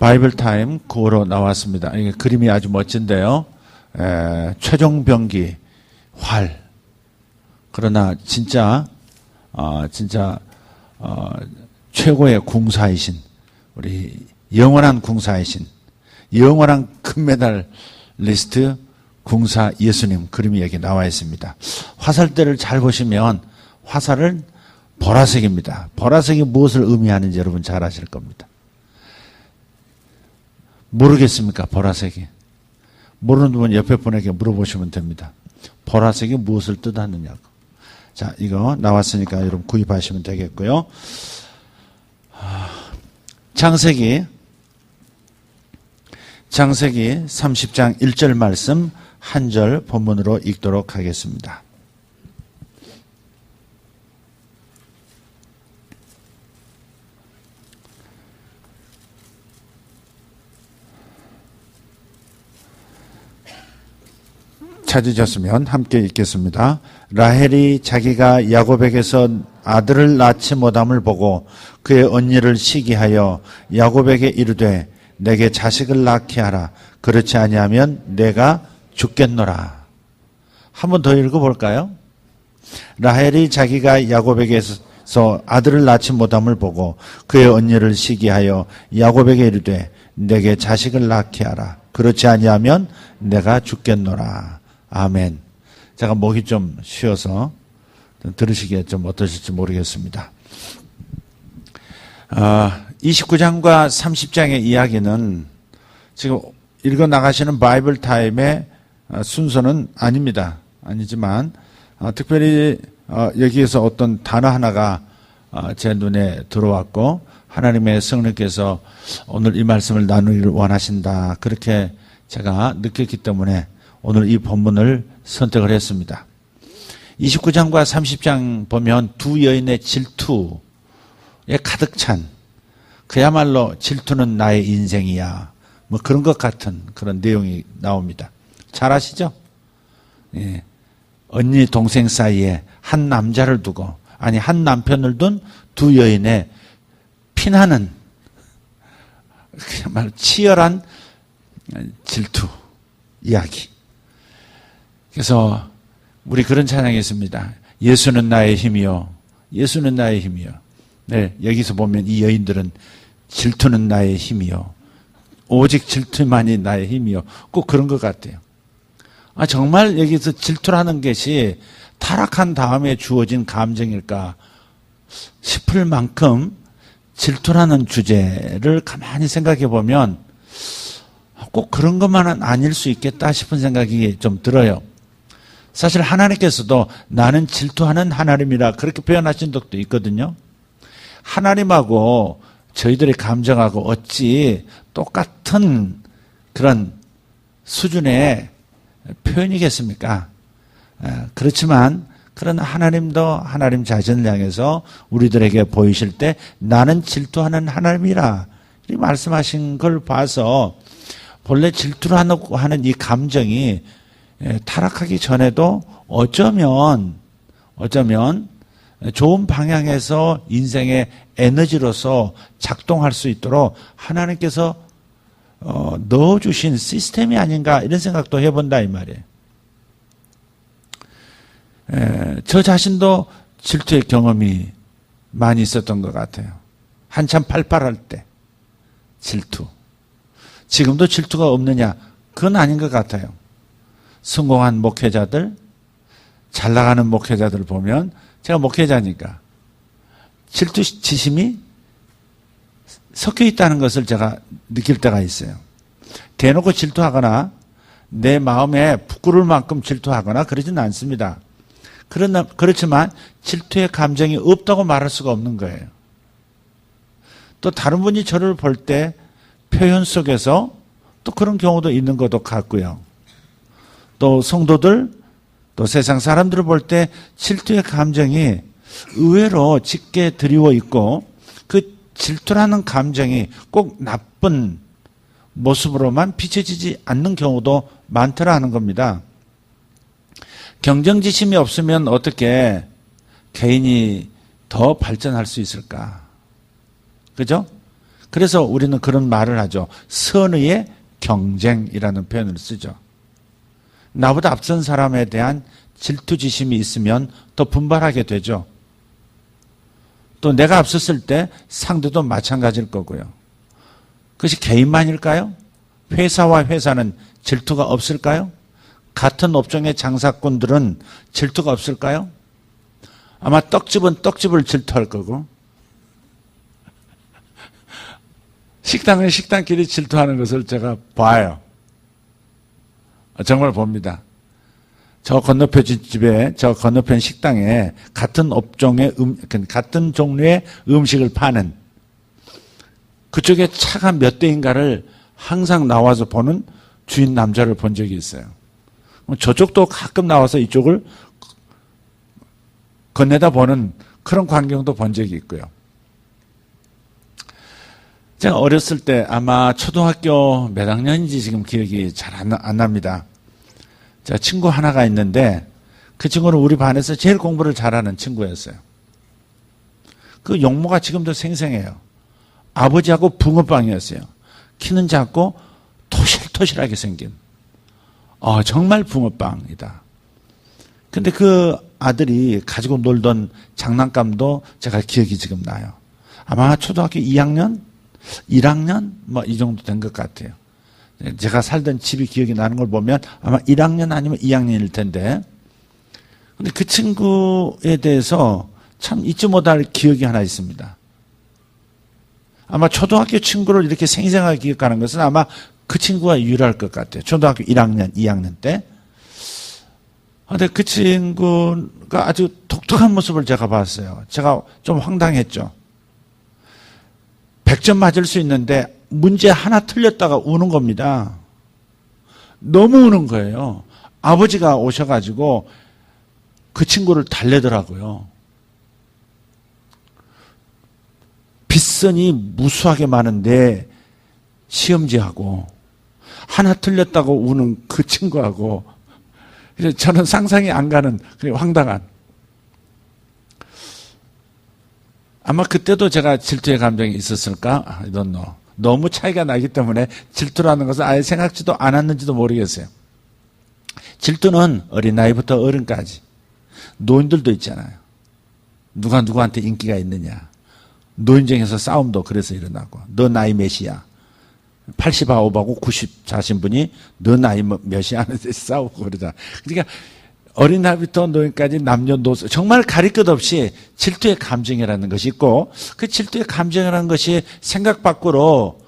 바이블 타임 9호로 나왔습니다. 이게 그림이 아주 멋진데요. 최종병기, 활. 그러나 진짜 최고의 궁사이신, 우리 영원한 궁사이신, 영원한 금메달리스트 궁사 예수님 그림이 여기 나와 있습니다. 화살대를 잘 보시면 화살은 보라색입니다. 보라색이 무엇을 의미하는지 여러분 잘 아실 겁니다. 모르겠습니까? 보라색이. 모르는 분 옆에 분에게 물어보시면 됩니다. 보라색이 무엇을 뜻하느냐고. 자, 이거 나왔으니까 여러분 구입하시면 되겠고요. 창세기 30장 1절 말씀 한 절 본문으로 읽도록 하겠습니다. 찾으셨으면 함께 읽겠습니다. 라헬이 자기가 야곱에게서 아들을 낳지 못함을 보고 그의 언니를 시기하여 야곱에게 이르되 내게 자식을 낳게 하라. 그렇지 아니하면 내가 죽겠노라. 한 번 더 읽어볼까요? 라헬이 자기가 야곱에게서 아들을 낳지 못함을 보고 그의 언니를 시기하여 야곱에게 이르되 내게 자식을 낳게 하라. 그렇지 아니하면 내가 죽겠노라. 아멘. 제가 목이 좀 쉬어서 들으시기에 좀 어떠실지 모르겠습니다. 29장과 30장의 이야기는 지금 읽어 나가시는 바이블 타임의 순서는 아닙니다. 아니지만 특별히 여기에서 어떤 단어 하나가 제 눈에 들어왔고 하나님의 성령께서 오늘 이 말씀을 나누기를 원하신다. 그렇게 제가 느꼈기 때문에 오늘 이 본문을 선택을 했습니다. 29장과 30장 보면 두 여인의 질투에 가득 찬, 그야말로 질투는 나의 인생이야, 뭐 그런 것 같은 그런 내용이 나옵니다. 잘 아시죠? 예. 언니 동생 사이에 한 남자를 두고, 아니 한 남편을 둔 두 여인의 피나는 그야말로 치열한 질투 이야기. 그래서 우리 그런 찬양이 있습니다. 예수는 나의 힘이요. 예수는 나의 힘이요. 네, 여기서 보면 이 여인들은 질투는 나의 힘이요. 오직 질투만이 나의 힘이요. 꼭 그런 것 같아요. 정말 여기서 질투라는 것이 타락한 다음에 주어진 감정일까 싶을 만큼 질투라는 주제를 가만히 생각해 보면 꼭 그런 것만은 아닐 수 있겠다 싶은 생각이 좀 들어요. 사실 하나님께서도 나는 질투하는 하나님이라 그렇게 표현하신 적도 있거든요. 하나님하고 저희들의 감정하고 어찌 똑같은 그런 수준의 표현이겠습니까? 그렇지만 그런 하나님도 하나님 자신을 향해서 우리들에게 보이실 때 나는 질투하는 하나님이라 이렇게 말씀하신 걸 봐서 본래 질투라고 하는 이 감정이 타락하기 전에도 어쩌면 좋은 방향에서 인생의 에너지로서 작동할 수 있도록 하나님께서 넣어주신 시스템이 아닌가 이런 생각도 해본다 이 말이에요. 저 자신도 질투의 경험이 많이 있었던 것 같아요. 한참 팔팔할 때 질투. 지금도 질투가 없느냐? 그건 아닌 것 같아요. 성공한 목회자들, 잘 나가는 목회자들 보면 제가 목회자니까 질투지심이 섞여 있다는 것을 제가 느낄 때가 있어요. 대놓고 질투하거나 내 마음에 부끄러울 만큼 질투하거나 그러지는 않습니다. 그렇지만 질투의 감정이 없다고 말할 수가 없는 거예요. 또 다른 분이 저를 볼 때 표현 속에서 또 그런 경우도 있는 것도 같고요. 또 성도들, 또 세상 사람들을 볼 때 질투의 감정이 의외로 짙게 드리워 있고 그 질투라는 감정이 꼭 나쁜 모습으로만 비춰지지 않는 경우도 많더라 하는 겁니다. 경쟁지심이 없으면 어떻게 개인이 더 발전할 수 있을까? 그죠? 그래서 우리는 그런 말을 하죠. 선의의 경쟁이라는 표현을 쓰죠. 나보다 앞선 사람에 대한 질투지심이 있으면 더 분발하게 되죠. 또 내가 앞섰을 때 상대도 마찬가지일 거고요. 그것이 개인만일까요? 회사와 회사는 질투가 없을까요? 같은 업종의 장사꾼들은 질투가 없을까요? 아마 떡집은 떡집을 질투할 거고, 식당은 식당끼리 질투하는 것을 제가 봐요. 정말 봅니다. 저 건너편 집에, 저 건너편 식당에 같은 업종의 같은 종류의 음식을 파는 그쪽에 차가 몇 대인가를 항상 나와서 보는 주인 남자를 본 적이 있어요. 저쪽도 가끔 나와서 이쪽을 건네다 보는 그런 광경도 본 적이 있고요. 제가 어렸을 때 아마 초등학교 몇 학년인지 지금 기억이 잘 안 납니다. 자, 친구 하나가 있는데 그 친구는 우리 반에서 제일 공부를 잘하는 친구였어요. 그 용모가 지금도 생생해요. 아버지하고 붕어빵이었어요. 키는 작고 토실토실하게 생긴. 정말 붕어빵이다. 근데 그 아들이 가지고 놀던 장난감도 제가 기억이 지금 나요. 아마 초등학교 2학년? 1학년? 뭐 이 정도 된 것 같아요. 제가 살던 집이 기억이 나는 걸 보면 아마 1학년 아니면 2학년일 텐데. 근데 그 친구에 대해서 참 잊지 못할 기억이 하나 있습니다. 아마 초등학교 친구를 이렇게 생생하게 기억하는 것은 아마 그 친구가 유일할 것 같아요. 초등학교 1학년, 2학년 때. 근데 그 친구가 아주 독특한 모습을 제가 봤어요. 제가 좀 황당했죠. 100점 맞을 수 있는데 문제 하나 틀렸다가 우는 겁니다. 너무 우는 거예요. 아버지가 오셔가지고 그 친구를 달래더라고요. 빗선이 무수하게 많은데 시험지하고 하나 틀렸다고 우는 그 친구하고, 그래서 저는 상상이 안 가는 황당한. 아마 그때도 제가 질투의 감정이 있었을까? I don't know. 너무 차이가 나기 때문에 질투라는 것을 아예 생각지도 않았는지도 모르겠어요. 질투는 어린아이부터 어른까지. 노인들도 있잖아요. 누가 누구한테 인기가 있느냐. 노인정에서 싸움도 그래서 일어나고. 너 나이 몇이야? 89하고 94신 분이 너 나이 몇이 하는데 싸우고 그러자. 그러니까 어린아이부터 노인까지 남녀노소 정말 가릴 것 없이 질투의 감정이라는 것이 있고, 그 질투의 감정이라는 것이 생각 밖으로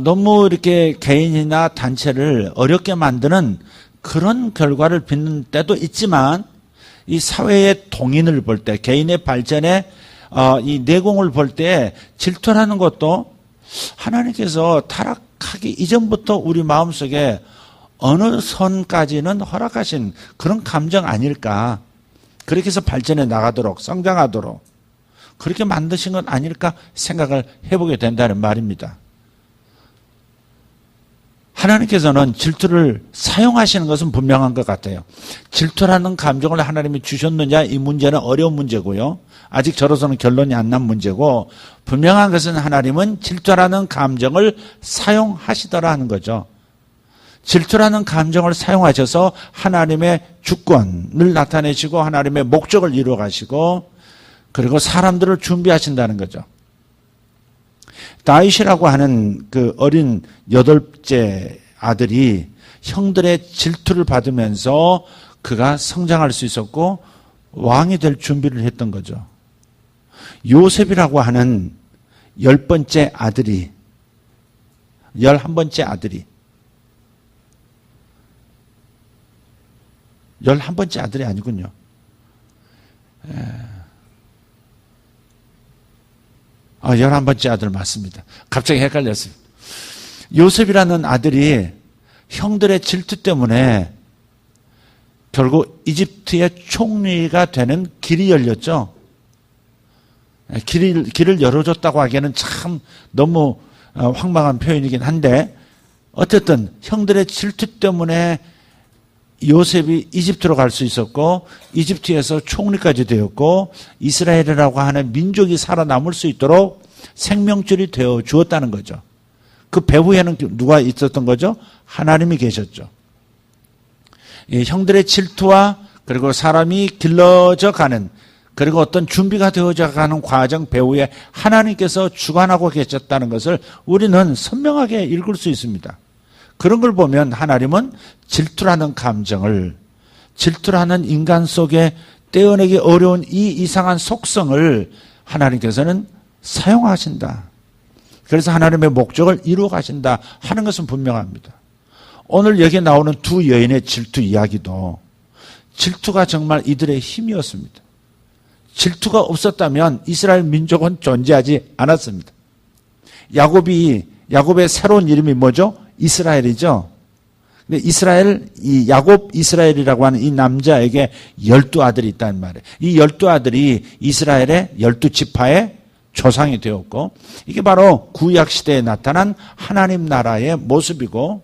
너무 이렇게 개인이나 단체를 어렵게 만드는 그런 결과를 빚는 때도 있지만, 이 사회의 동인을 볼 때, 개인의 발전에 이 내공을 볼 때 질투라는 것도 하나님께서 타락하기 이전부터 우리 마음속에 어느 선까지는 허락하신 그런 감정 아닐까. 그렇게 해서 발전해 나가도록, 성장하도록 그렇게 만드신 건 아닐까 생각을 해보게 된다는 말입니다. 하나님께서는 질투를 사용하시는 것은 분명한 것 같아요. 질투라는 감정을 하나님이 주셨느냐, 이 문제는 어려운 문제고요. 아직 저로서는 결론이 안 난 문제고, 분명한 것은 하나님은 질투라는 감정을 사용하시더라 하는 거죠. 질투라는 감정을 사용하셔서 하나님의 주권을 나타내시고 하나님의 목적을 이루어 가시고, 그리고 사람들을 준비하신다는 거죠. 다윗이라고 하는 그 어린 8째 아들이 형들의 질투를 받으면서 그가 성장할 수 있었고 왕이 될 준비를 했던 거죠. 요셉이라고 하는 10번째 아들이, 11번째 아들이, 11번째 아들이 아니군요. 11번째 아들 맞습니다. 갑자기 헷갈렸어요. 요셉이라는 아들이 형들의 질투 때문에 결국 이집트의 총리가 되는 길이 열렸죠. 길을 열어줬다고 하기에는 참 너무 황망한 표현이긴 한데, 어쨌든 형들의 질투 때문에 요셉이 이집트로 갈 수 있었고, 이집트에서 총리까지 되었고, 이스라엘이라고 하는 민족이 살아남을 수 있도록 생명줄이 되어 주었다는 거죠. 그 배후에는 누가 있었던 거죠? 하나님이 계셨죠. 이 형들의 질투와 그리고 사람이 길러져 가는 그리고 어떤 준비가 되어져 가는 과정 배후에 하나님께서 주관하고 계셨다는 것을 우리는 선명하게 읽을 수 있습니다. 그런 걸 보면 하나님은 질투라는 감정을, 질투라는 인간 속에 떼어내기 어려운 이 이상한 속성을 하나님께서는 사용하신다. 그래서 하나님의 목적을 이루어 가신다 하는 것은 분명합니다. 오늘 여기에 나오는 두 여인의 질투 이야기도 질투가 정말 이들의 힘이었습니다. 질투가 없었다면 이스라엘 민족은 존재하지 않았습니다. 야곱의 새로운 이름이 뭐죠? 이스라엘이죠. 근데 이 야곱 이스라엘이라고 하는 이 남자에게 12아들이 있다는 말이에요. 이 12아들이 이스라엘의 12지파의 조상이 되었고, 이게 바로 구약 시대에 나타난 하나님 나라의 모습이고,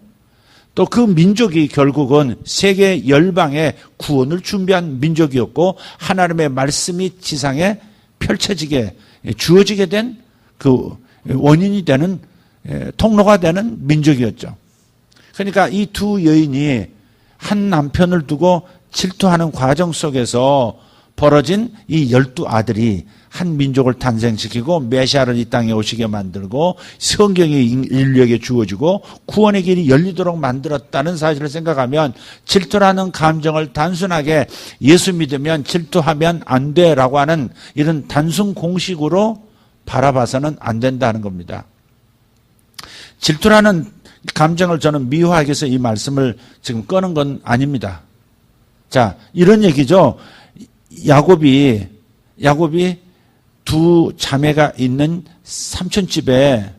또 그 민족이 결국은 세계 열방의 구원을 준비한 민족이었고, 하나님의 말씀이 지상에 펼쳐지게 주어지게 된 그 원인이 되는 통로가 되는 민족이었죠. 그러니까 이 두 여인이 한 남편을 두고 질투하는 과정 속에서 벌어진 이 12아들이 한 민족을 탄생시키고 메시아를 이 땅에 오시게 만들고 성경이 인류에게 주어지고 구원의 길이 열리도록 만들었다는 사실을 생각하면 질투라는 감정을 단순하게 예수 믿으면 질투하면 안 돼라고 하는 이런 단순 공식으로 바라봐서는 안 된다는 겁니다. 질투라는 감정을 저는 미화하기 위해서 이 말씀을 지금 꺼낸 건 아닙니다. 자, 이런 얘기죠. 야곱이 두 자매가 있는 삼촌집에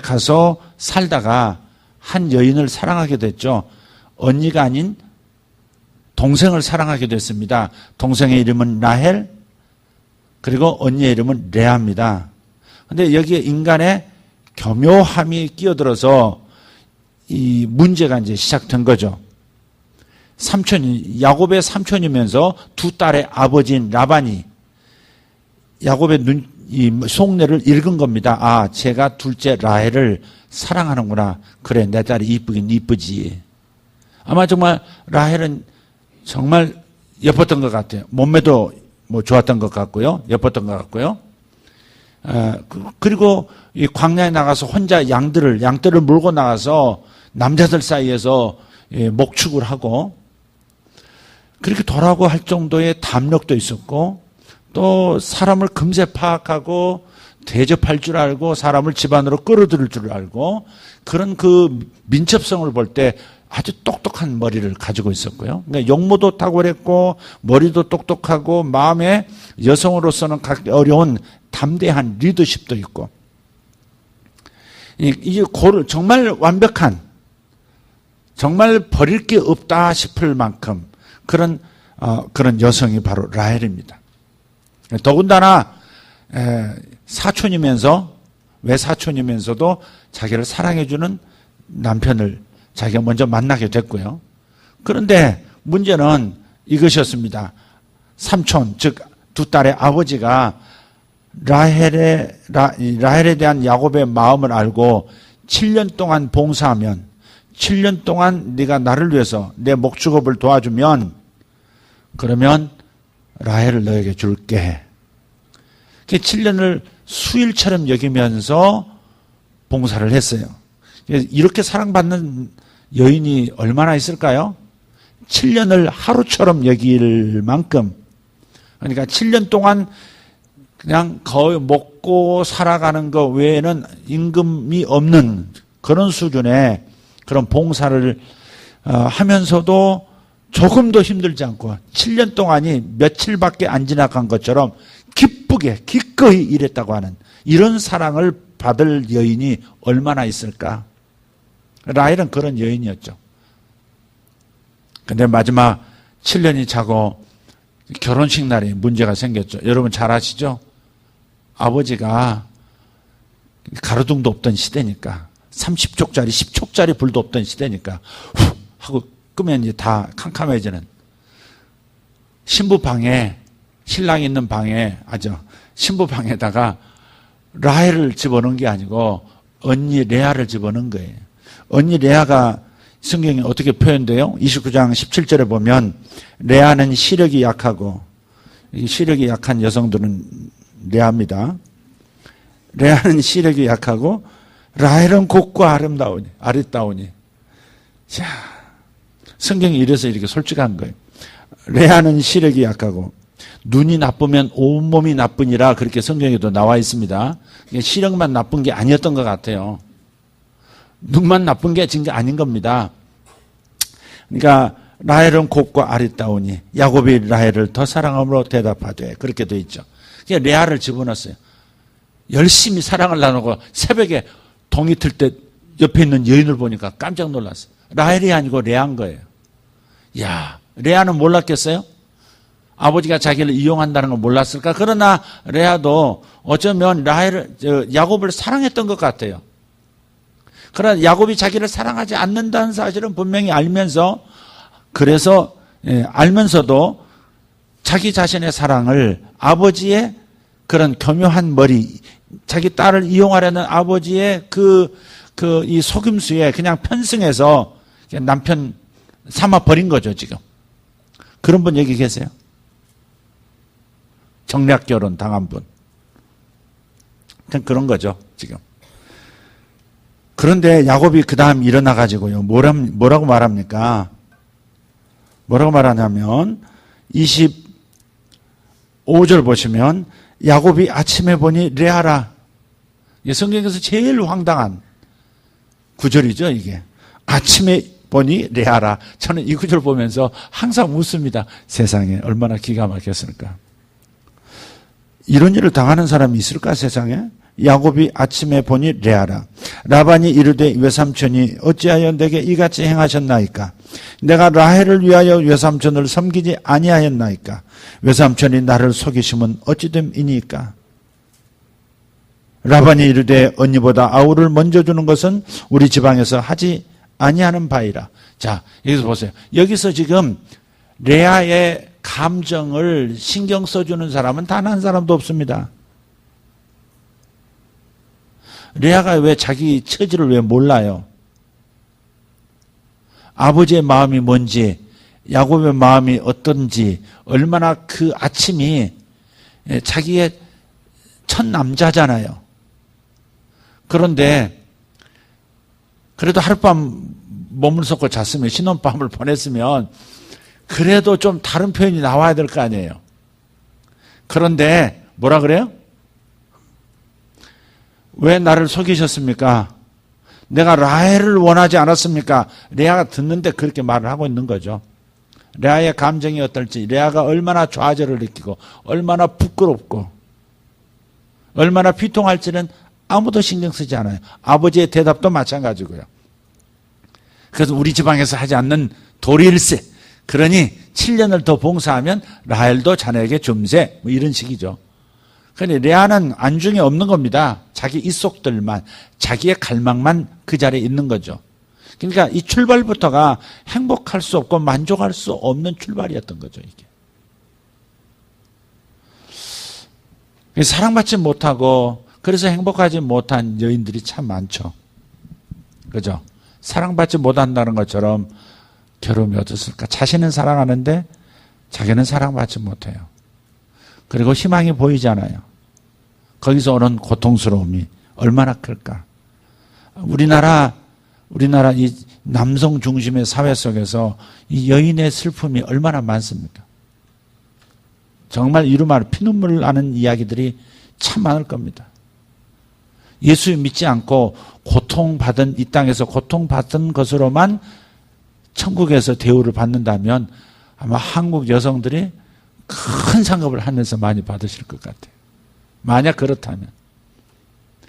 가서 살다가 한 여인을 사랑하게 됐죠. 언니가 아닌 동생을 사랑하게 됐습니다. 동생의 이름은 라헬, 그리고 언니의 이름은 레아입니다. 그런데 여기에 인간의 교묘함이 끼어들어서 이 문제가 이제 시작된 거죠. 야곱의 삼촌이면서 두 딸의 아버지인 라반이 야곱의 이 속내를 읽은 겁니다. 아, 제가 둘째 라헬을 사랑하는구나. 그래, 내 딸이 이쁘긴 이쁘지. 아마 정말 라헬은 정말 예뻤던 것 같아요. 몸매도 좋았던 것 같고요. 예뻤던 것 같고요. 그리고 이 광야에 나가서 혼자 양들을 몰고 나가서 남자들 사이에서 목축을 하고 그렇게 돌아오고 할 정도의 담력도 있었고 또 사람을 금세 파악하고 대접할 줄 알고 사람을 집안으로 끌어들일 줄 알고 그런 그 민첩성을 볼 때 아주 똑똑한 머리를 가지고 있었고요. 그러니까 용모도 탁월했고 머리도 똑똑하고 마음에 여성으로서는 어려운 담대한 리더십도 있고 이게 정말 완벽한 정말 버릴 게 없다 싶을 만큼 그런 여성이 바로 라헬입니다. 더군다나 사촌이면서도 자기를 사랑해주는 남편을 자기가 먼저 만나게 됐고요. 그런데 문제는 이것이었습니다. 삼촌, 즉 두 딸의 아버지가 라헬에 대한 야곱의 마음을 알고 7년 동안 봉사하면 7년 동안 네가 나를 위해서 내 목축업을 도와주면 그러면 라헬을 너에게 줄게. 그 7년을 수일처럼 여기면서 봉사를 했어요. 이렇게 사랑받는 여인이 얼마나 있을까요? 7년을 하루처럼 여길 만큼 그러니까 7년 동안 그냥 거의 먹고 살아가는 것 외에는 임금이 없는 그런 수준의 그런 봉사를 하면서도 조금도 힘들지 않고 7년 동안이 며칠밖에 안 지나간 것처럼 기쁘게 기꺼이 일했다고 하는 이런 사랑을 받을 여인이 얼마나 있을까? 라헬은 그런 여인이었죠. 근데 마지막 7년이 차고 결혼식 날에 문제가 생겼죠. 여러분 잘 아시죠? 아버지가 가로등도 없던 시대니까 30촉짜리 10촉짜리 불도 없던 시대니까 후 하고 끄면 이제 다 캄캄해지는 신부 방에 신랑이 있는 방에 아주 신부방에다가 라헬을 집어넣은 게 아니고 언니 레아를 집어넣은 거예요. 언니 레아가 성경에 어떻게 표현돼요? 29장 17절에 보면 레아는 시력이 약하고, 시력이 약한 여성들은 레아입니다. 레아는 시력이 약하고 라헬은 곱고 아름다우니. 자, 성경이 이래서 이렇게 솔직한 거예요. 레아는 시력이 약하고 눈이 나쁘면 온몸이 나쁘니라, 그렇게 성경에도 나와 있습니다. 시력만 나쁜 게 아니었던 것 같아요. 눈만 나쁜 게 진짜 아닌 겁니다. 그러니까 라헬은 곱고 아리따우니 야곱이 라헬을 더 사랑함으로 대답하되, 그렇게 돼 있죠. 그러니까 레아를 집어넣었어요. 열심히 사랑을 나누고 새벽에 동이 틀 때 옆에 있는 여인을 보니까 깜짝 놀랐어요. 라헬이 아니고 레아인 거예요. 야, 레아는 몰랐겠어요? 아버지가 자기를 이용한다는 걸 몰랐을까? 그러나 레아도 어쩌면 야곱을 사랑했던 것 같아요. 그러나 야곱이 자기를 사랑하지 않는다는 사실은 분명히 알면서, 그래서 알면서도 자기 자신의 사랑을 아버지의 그런 교묘한 머리, 자기 딸을 이용하려는 아버지의 이 속임수에 그냥 편승해서 남편 삼아 버린 거죠, 지금. 그런 분 여기 계세요? 정략 결혼 당한 분. 그런 거죠, 지금. 그런데 야곱이 그 다음 일어나가지고요, 뭐라고 말합니까? 뭐라고 말하냐면, 25절 보시면, 야곱이 아침에 보니 레아라. 성경에서 제일 황당한 구절이죠, 이게. 아침에 보니 레아라. 저는 이 구절 보면서 항상 웃습니다. 세상에 얼마나 기가 막혔을까. 이런 일을 당하는 사람이 있을까, 세상에? 야곱이 아침에 보니 레아라. 라반이 이르되 외삼촌이 어찌하여 내게 이같이 행하셨나이까? 내가 라헬을 위하여 외삼촌을 섬기지 아니하였나이까? 외삼촌이 나를 속이심은 어찌됨이니까? 라반이 이르되 언니보다 아우를 먼저 주는 것은 우리 지방에서 하지 아니하는 바이라. 자, 여기서 보세요. 여기서 지금 레아의 감정을 신경 써주는 사람은 단 한 사람도 없습니다. 레아가 왜 자기 처지를 왜 몰라요? 아버지의 마음이 뭔지, 야곱의 마음이 어떤지, 얼마나 그 아침이 자기의 첫 남자잖아요. 그런데 그래도 하룻밤 몸을 섞고 잤으면, 신혼밤을 보냈으면 그래도 좀 다른 표현이 나와야 될 거 아니에요. 그런데 뭐라 그래요? 왜 나를 속이셨습니까? 내가 라헬을 원하지 않았습니까? 레아가 듣는데 그렇게 말을 하고 있는 거죠. 레아의 감정이 어떨지, 레아가 얼마나 좌절을 느끼고 얼마나 부끄럽고 얼마나 비통할지는 아무도 신경 쓰지 않아요. 아버지의 대답도 마찬가지고요. 그래서 우리 지방에서 하지 않는 도리일세. 그러니 7년을 더 봉사하면 라헬도 자네에게 줌세. 뭐 이런 식이죠. 그런데 레아는 안중에 없는 겁니다. 자기 입속들만, 자기의 갈망만 그 자리에 있는 거죠. 그러니까 이 출발부터가 행복할 수 없고 만족할 수 없는 출발이었던 거죠, 이게. 사랑받지 못하고 그래서 행복하지 못한 여인들이 참 많죠. 그죠? 사랑받지 못한다는 것처럼 결혼이 어떻습니까? 자신은 사랑하는데 자기는 사랑받지 못해요. 그리고 희망이 보이지 않아요. 거기서 오는 고통스러움이 얼마나 클까? 우리나라 이 남성 중심의 사회 속에서 이 여인의 슬픔이 얼마나 많습니까? 정말 이루말 피눈물 나는 이야기들이 참 많을 겁니다. 예수 믿지 않고 고통받은, 이 땅에서 고통받은 것으로만 천국에서 대우를 받는다면 아마 한국 여성들이 큰 상급을 하늘에서 많이 받으실 것 같아요. 만약 그렇다면.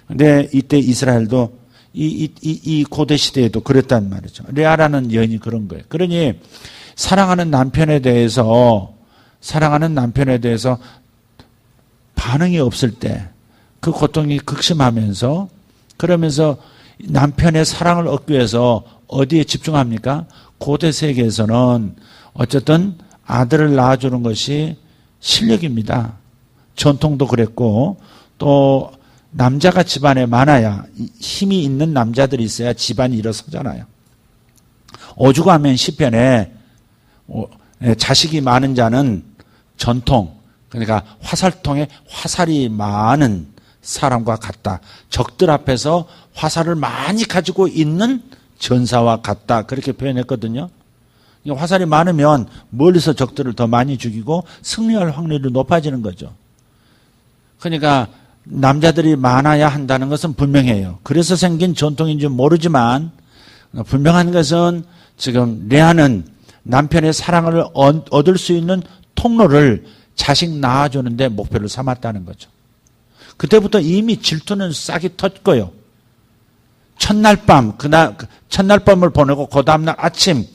근데 이때 이스라엘도 이 고대 시대에도 그랬단 말이죠. 레아라는 여인이 그런 거예요. 그러니 사랑하는 남편에 대해서 반응이 없을 때 그 고통이 극심하면서, 그러면서 남편의 사랑을 얻기 위해서 어디에 집중합니까? 고대 세계에서는 어쨌든 아들을 낳아주는 것이 실력입니다. 전통도 그랬고 또 남자가 집안에 많아야 힘이 있는 남자들이 있어야 집안이 일어서잖아요. 오죽하면 시편에 자식이 많은 자는 전통, 그러니까 화살통에 화살이 많은 사람과 같다. 적들 앞에서 화살을 많이 가지고 있는 전사와 같다. 그렇게 표현했거든요. 화살이 많으면 멀리서 적들을 더 많이 죽이고 승리할 확률이 높아지는 거죠. 그러니까 남자들이 많아야 한다는 것은 분명해요. 그래서 생긴 전통인지 모르지만 분명한 것은 지금 레아는 남편의 사랑을 얻을 수 있는 통로를 자식 낳아주는데 목표를 삼았다는 거죠. 그때부터 이미 질투는 싹이 텄고요. 첫날 밤을 보내고 그 다음날 아침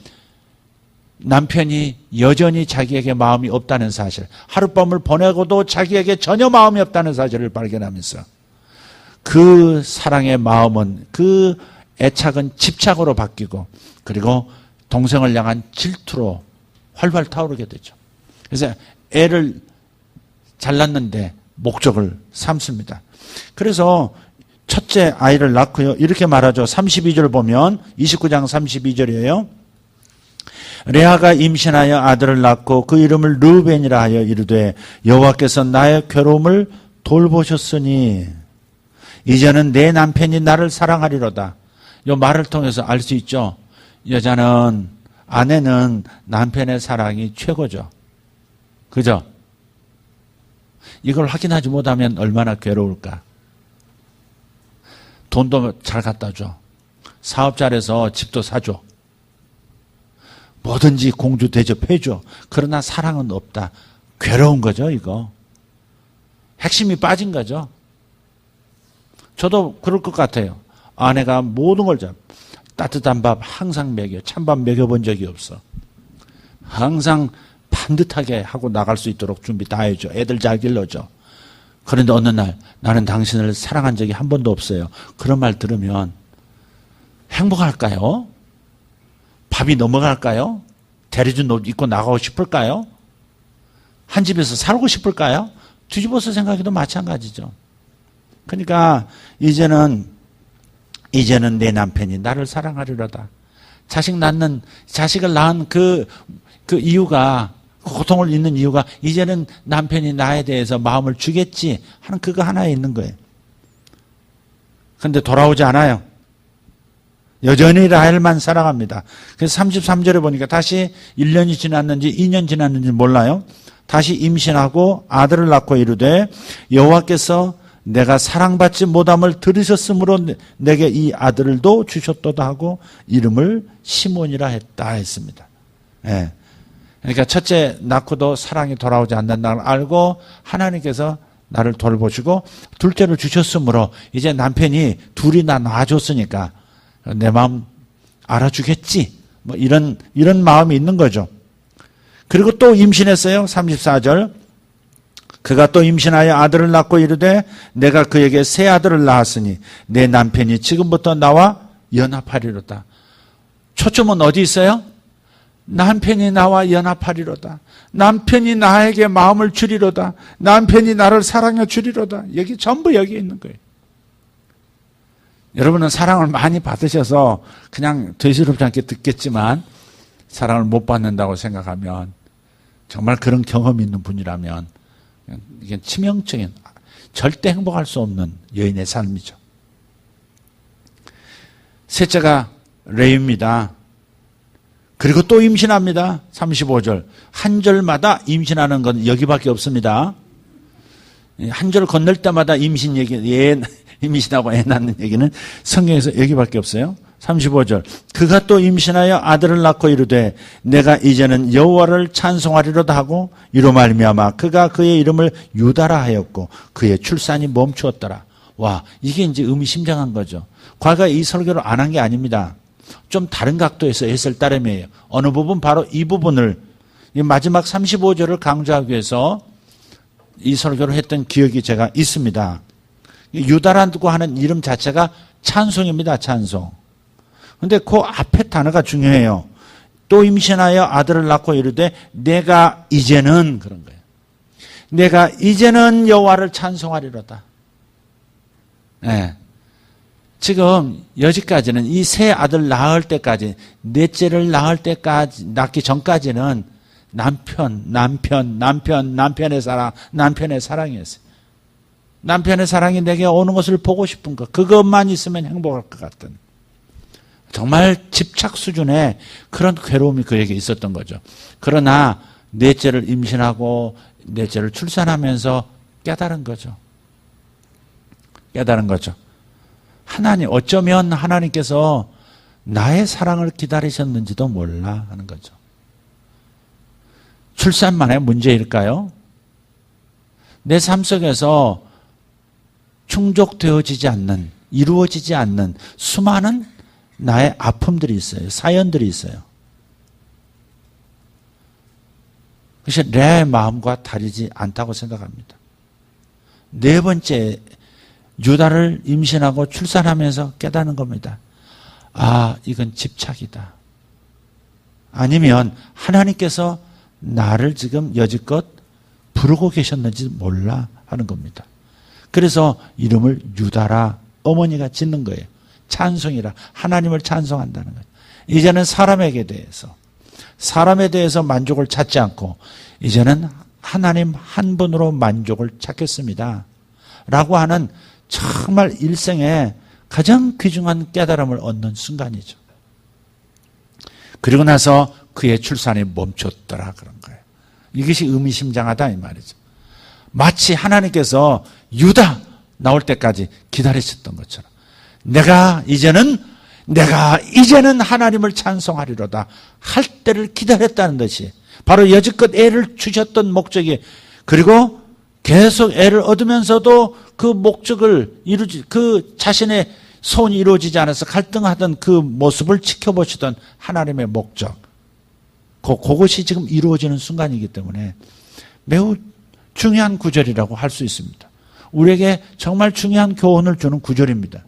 남편이 여전히 자기에게 마음이 없다는 사실, 하룻밤을 보내고도 자기에게 전혀 마음이 없다는 사실을 발견하면서 그 사랑의 마음은, 그 애착은 집착으로 바뀌고 그리고 동생을 향한 질투로 활활 타오르게 되죠. 그래서 애를 잘났는데 목적을 삼습니다. 그래서 첫째 아이를 낳고요. 이렇게 말하죠. 32절 보면 29장 32절이에요. 레아가 임신하여 아들을 낳고 그 이름을 르우벤이라 하여 이르되 여호와께서 나의 괴로움을 돌보셨으니 이제는 내 남편이 나를 사랑하리로다. 이 말을 통해서 알 수 있죠. 아내는 남편의 사랑이 최고죠. 그죠? 이걸 확인하지 못하면 얼마나 괴로울까. 돈도 잘 갖다 줘. 사업 잘해서 집도 사줘. 뭐든지 공주 대접해줘. 그러나 사랑은 없다. 괴로운 거죠, 이거. 핵심이 빠진 거죠. 저도 그럴 것 같아요. 아내가 모든 걸 따뜻한 밥 항상 먹여. 찬밥 먹여본 적이 없어. 항상 반듯하게 하고 나갈 수 있도록 준비 다 해줘. 애들 잘 길러줘. 그런데 어느 날 나는 당신을 사랑한 적이 한 번도 없어요. 그런 말 들으면 행복할까요? 밥이 넘어갈까요? 대리준 옷 입고 나가고 싶을까요? 한 집에서 살고 싶을까요? 뒤집어서 생각해도 마찬가지죠. 그러니까 이제는 내 남편이 나를 사랑하리로다. 자식을 낳은 그 이유가, 고통을 잊는 이유가 이제는 남편이 나에 대해서 마음을 주겠지 하는 그거 하나에 있는 거예요. 그런데 돌아오지 않아요. 여전히 라헬만 사랑합니다. 그래서 33절에 보니까 다시 1년이 지났는지 2년 지났는지 몰라요. 다시 임신하고 아들을 낳고 이르되 여호와께서 내가 사랑받지 못함을 들으셨으므로 내게 이 아들도 주셨도다 하고 이름을 시몬이라 했습니다. 예. 그러니까 첫째 낳고도 사랑이 돌아오지 않는다는 걸 알고 하나님께서 나를 돌보시고 둘째를 주셨으므로 이제 남편이 둘이나 낳아줬으니까 내 마음 알아주겠지. 뭐 이런 마음이 있는 거죠. 그리고 또 임신했어요. 34절. 그가 또 임신하여 아들을 낳고 이르되 내가 그에게 새 아들을 낳았으니 내 남편이 지금부터 나와 연합하리로다. 초점은 어디 있어요? 남편이 나와 연합하리로다. 남편이 나에게 마음을 주리로다. 남편이 나를 사랑해 주리로다. 여기 전부 여기 있는 거예요. 여러분은 사랑을 많이 받으셔서 그냥 되시럽지 않게 듣겠지만 사랑을 못 받는다고 생각하면 정말 그런 경험이 있는 분이라면 이게 치명적인, 절대 행복할 수 없는 여인의 삶이죠. 셋째가 레위입니다. 그리고 또 임신합니다. 35절. 한 절마다 임신하는 건 여기밖에 없습니다. 한 절 건널 때마다 임신 얘기, 임신하고 애 낳는 얘기는 성경에서 여기밖에 없어요. 35절. 그가 또 임신하여 아들을 낳고 이르되 내가 이제는 여호와를 찬송하리로다 하고 이로 말미암아 그가 그의 이름을 유다라 하였고 그의 출산이 멈추었더라. 와, 이게 이제 의미심장한 거죠. 과거에 이 설교를 안 한 게 아닙니다. 좀 다른 각도에서 했을 따름이에요. 어느 부분? 바로 이 부분을, 이 마지막 35절을 강조하기 위해서 이 설교를 했던 기억이 제가 있습니다. 유다라고 하는 이름 자체가 찬송입니다. 찬송. 근데 그 앞에 단어가 중요해요. 또 임신하여 아들을 낳고 이르되 내가 이제는, 그런 거예요. 내가 이제는 여호와를 찬송하리로다. 네. 지금 여지까지는 이 세 아들 낳을 때까지, 넷째를 낳기 전까지는 남편의 사랑이었어요. 남편의 사랑이 내게 오는 것을 보고 싶은 것, 그것만 있으면 행복할 것 같은, 정말 집착 수준의 그런 괴로움이 그에게 있었던 거죠. 그러나 넷째를 임신하고 넷째를 출산하면서 깨달은 거죠. 어쩌면 하나님께서 나의 사랑을 기다리셨는지도 몰라 하는 거죠. 출산만의 문제일까요? 내 삶 속에서 충족되어지지 않는, 이루어지지 않는 수많은 나의 아픔들이 있어요. 사연들이 있어요. 그것이 레아의 마음과 다르지 않다고 생각합니다. 네 번째, 유다를 임신하고 출산하면서 깨닫는 겁니다. 아, 이건 집착이다. 아니면 하나님께서 나를 지금 여지껏 부르고 계셨는지 몰라 하는 겁니다. 그래서 이름을 유다라 어머니가 짓는 거예요. 찬송이라, 하나님을 찬송한다는 거예요. 이제는 사람에 대해서 만족을 찾지 않고 이제는 하나님 한 분으로 만족을 찾겠습니다 라고 하는 정말 일생에 가장 귀중한 깨달음을 얻는 순간이죠. 그리고 나서 그의 출산이 멈췄더라 그런 거예요. 이것이 의미심장하다 이 말이죠. 마치 하나님께서 유다 나올 때까지 기다리셨던 것처럼 내가 이제는 하나님을 찬송하리로다 할 때를 기다렸다는 것이 바로 여지껏 애를 주셨던 목적이, 그리고 계속 애를 얻으면서도 그 목적을 그 자신의 소원이 이루어지지 않아서 갈등하던 그 모습을 지켜보시던 하나님의 목적, 그것이 지금 이루어지는 순간이기 때문에 매우 중요한 구절이라고 할 수 있습니다. 우리에게 정말 중요한 교훈을 주는 구절입니다.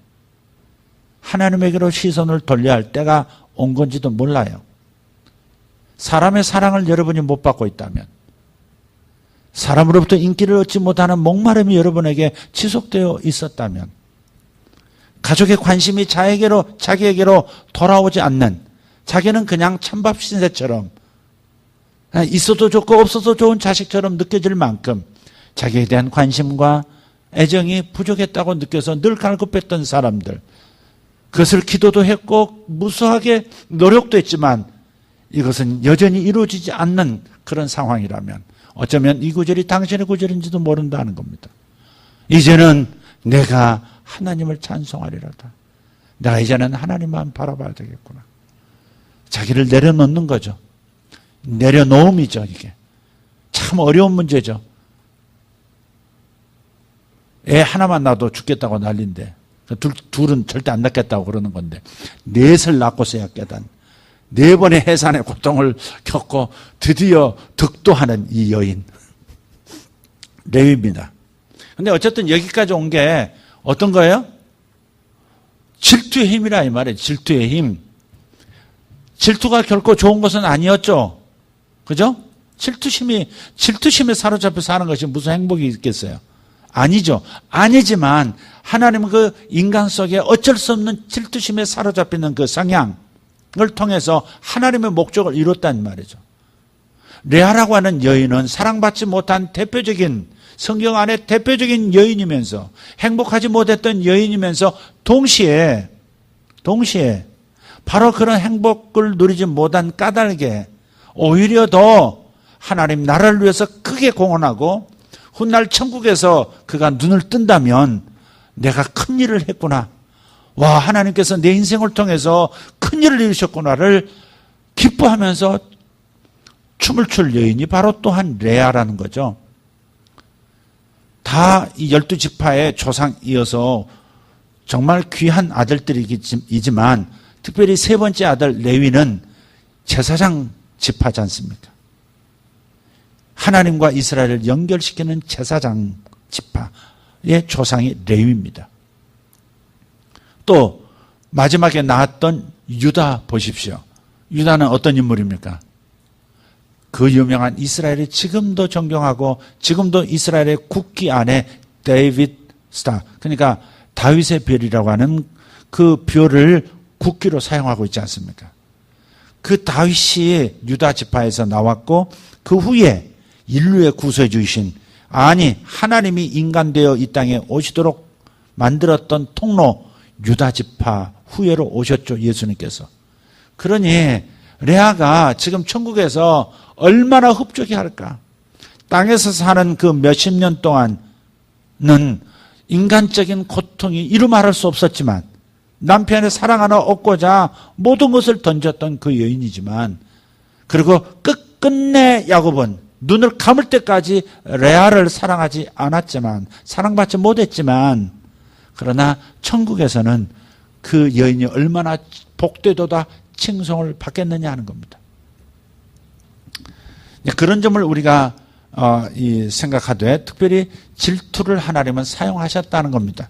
하나님에게로 시선을 돌려야 할 때가 온 건지도 몰라요. 사람의 사랑을 여러분이 못 받고 있다면, 사람으로부터 인기를 얻지 못하는 목마름이 여러분에게 지속되어 있었다면, 가족의 관심이 자기에게로 돌아오지 않는, 자기는 그냥 찬밥 신세처럼 있어도 좋고 없어도 좋은 자식처럼 느껴질 만큼 자기에 대한 관심과 애정이 부족했다고 느껴서 늘 갈급했던 사람들, 그것을 기도도 했고 무수하게 노력도 했지만 이것은 여전히 이루어지지 않는 그런 상황이라면 어쩌면 이 구절이 당신의 구절인지도 모른다는 겁니다. 이제는 내가 하나님을 찬송하리로다. 내가 이제는 하나님만 바라봐야 되겠구나. 자기를 내려놓는 거죠. 내려놓음이죠. 이게 참 어려운 문제죠. 애 하나만 낳아도 죽겠다고 난리인데 둘은 절대 안 낳겠다고 그러는 건데 넷을 낳고서야 깨단, 네 번의 해산의 고통을 겪고 드디어 득도하는 이 여인 레위입니다. 근데 어쨌든 여기까지 온 게 어떤 거예요? 질투의 힘이라 이 말이에요. 질투의 힘. 질투가 결코 좋은 것은 아니었죠. 그죠? 질투심에 사로잡혀 사는 것이 무슨 행복이 있겠어요? 아니죠. 아니지만 하나님은 그 인간 속에 어쩔 수 없는 질투심에 사로잡히는 그 성향을 통해서 하나님의 목적을 이뤘단 말이죠. 레아라고 하는 여인은 사랑받지 못한 대표적인, 성경 안에 대표적인 여인이면서 행복하지 못했던 여인이면서 동시에 바로 그런 행복을 누리지 못한 까닭에 오히려 더 하나님 나라를 위해서 크게 공헌하고 훗날 천국에서 그가 눈을 뜬다면 내가 큰 일을 했구나. 와, 하나님께서 내 인생을 통해서 큰 일을 이루셨구나를 기뻐하면서 춤을 출 여인이 바로 또한 레아라는 거죠. 다 이 12지파의 조상이어서 정말 귀한 아들들이지만 특별히 세 번째 아들 레위는 제사장 지파지 않습니까? 하나님과 이스라엘을 연결시키는 제사장 지파의 조상이 레위입니다. 또 마지막에 나왔던 유다 보십시오. 유다는 어떤 인물입니까? 그 유명한 이스라엘이 지금도 존경하고 지금도 이스라엘의 국기 안에 데이빗 스타, 그러니까 다윗의 별이라고 하는 그 별을 국기로 사용하고 있지 않습니까? 그 다윗이 유다 지파에서 나왔고 그 후에 인류의 구세주이신, 아니 하나님이 인간 되어 이 땅에 오시도록 만들었던 통로 유다 지파 후예로 오셨죠, 예수님께서. 그러니 레아가 지금 천국에서 얼마나 흡족해 할까? 땅에서 사는 그 몇십 년 동안은 인간적인 고통이 이루 말할 수 없었지만 남편의 사랑 하나 얻고자 모든 것을 던졌던 그 여인이지만, 그리고 끝끝내 야곱은 눈을 감을 때까지 레아를 사랑하지 않았지만, 사랑받지 못했지만, 그러나 천국에서는 그 여인이 얼마나 복되도다 칭송을 받겠느냐 하는 겁니다. 그런 점을 우리가 생각하되 특별히 질투를 하나님은 사용하셨다는 겁니다.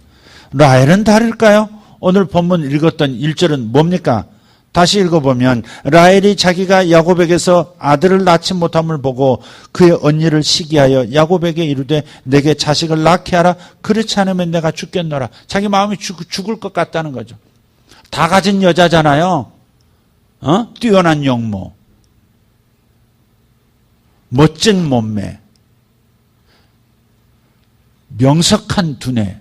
라헬은 다를까요? 오늘 본문 읽었던 1절은 뭡니까? 다시 읽어보면 라헬이 자기가 야곱에게서 아들을 낳지 못함을 보고 그의 언니를 시기하여 야곱에게 이르되 내게 자식을 낳게 하라. 그렇지 않으면 내가 죽겠노라. 자기 마음이 죽을 것 같다는 거죠. 다 가진 여자잖아요. 뛰어난 용모, 멋진 몸매, 명석한 두뇌,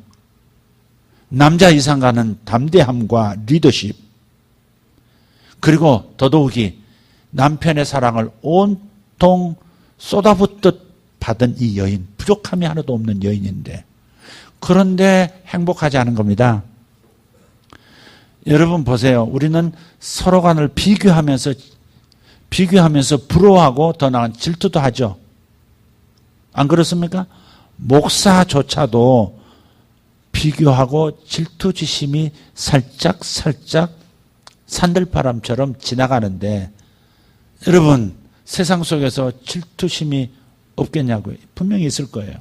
남자 이상 가는 담대함과 리더십, 그리고 더더욱이 남편의 사랑을 온통 쏟아붓듯 받은 이 여인, 부족함이 하나도 없는 여인인데, 그런데 행복하지 않은 겁니다. 여러분 보세요. 우리는 서로 간을 비교하면서 부러워하고 더 나은 질투도 하죠. 안 그렇습니까? 목사조차도 비교하고 질투지심이 살짝 산들바람처럼 지나가는데, 여러분 세상 속에서 질투심이 없겠냐고요? 분명히 있을 거예요.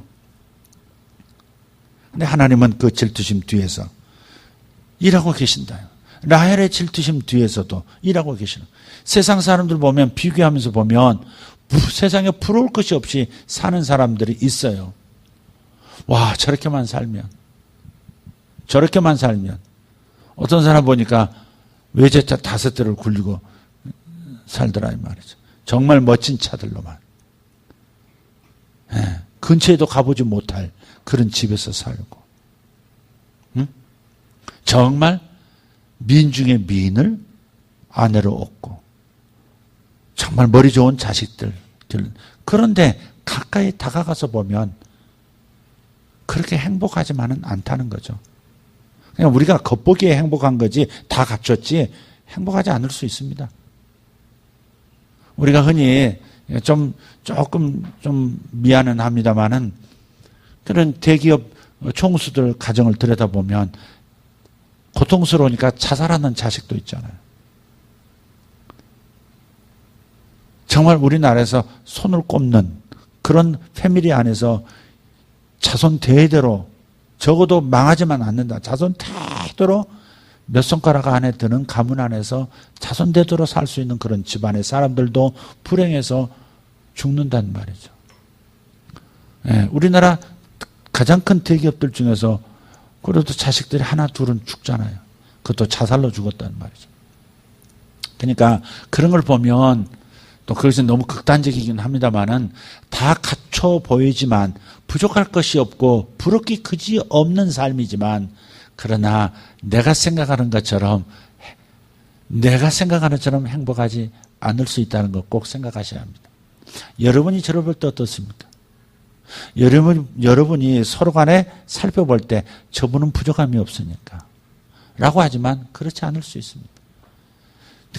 근데 하나님은 그 질투심 뒤에서 일하고 계신다. 라헬의 질투심 뒤에서도 일하고 계시는. 세상 사람들 보면, 비교하면서 보면 세상에 부러울 것이 없이 사는 사람들이 있어요. 와, 저렇게만 살면 어떤 사람 보니까 외제차 5대를 굴리고 살더라 이 말이죠. 정말 멋진 차들로만, 근처에도 가보지 못할 그런 집에서 살고, 정말 미인 중에 미인을 아내로 얻고, 정말 머리 좋은 자식들. 그런데 가까이 다가가서 보면 그렇게 행복하지만은 않다는 거죠. 그냥 우리가 겉보기에 행복한 거지, 다 갖췄지 행복하지 않을 수 있습니다. 우리가 흔히 조금 미안은 합니다만은, 그런 대기업 총수들 가정을 들여다보면 고통스러우니까 자살하는 자식도 있잖아요. 정말 우리나라에서 손을 꼽는 그런 패밀리 안에서 자손 대대로, 적어도 망하지만 않는다, 자손 대대로 몇 손가락 안에 드는 가문 안에서 자손 대대로 살 수 있는 그런 집안의 사람들도 불행해서 죽는단 말이죠. 우리나라 가장 큰 대기업들 중에서 그래도 자식들이 하나 둘은 죽잖아요. 그것도 자살로 죽었단 말이죠. 그러니까 그런 걸 보면, 또 그것이 너무 극단적이긴 합니다만은, 다 갖춰 보이지만 부족할 것이 없고 부럽기 그지 없는 삶이지만, 그러나 내가 생각하는 것처럼 행복하지 않을 수 있다는 것 꼭 생각하셔야 합니다. 여러분이 저를 볼 때 어떻습니까? 여러분이 서로 간에 살펴볼 때 저분은 부족함이 없으니까 라고 하지만 그렇지 않을 수 있습니다.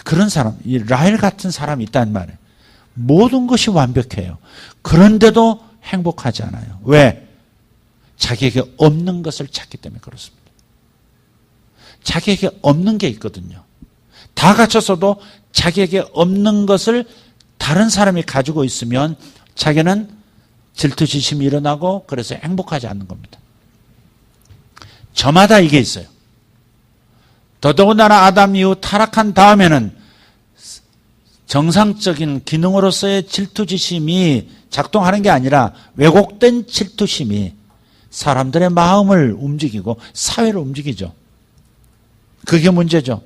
그런 사람, 이 라헬 같은 사람이 있단 말이에요. 모든 것이 완벽해요. 그런데도 행복하지 않아요. 왜? 자기에게 없는 것을 찾기 때문에 그렇습니다. 자기에게 없는 게 있거든요. 다 갖췄어도 자기에게 없는 것을 다른 사람이 가지고 있으면 자기는 질투지심이 일어나고, 그래서 행복하지 않는 겁니다. 저마다 이게 있어요. 더더군다나 아담 이후 타락한 다음에는 정상적인 기능으로서의 질투지심이 작동하는 게 아니라 왜곡된 질투심이 사람들의 마음을 움직이고 사회를 움직이죠. 그게 문제죠.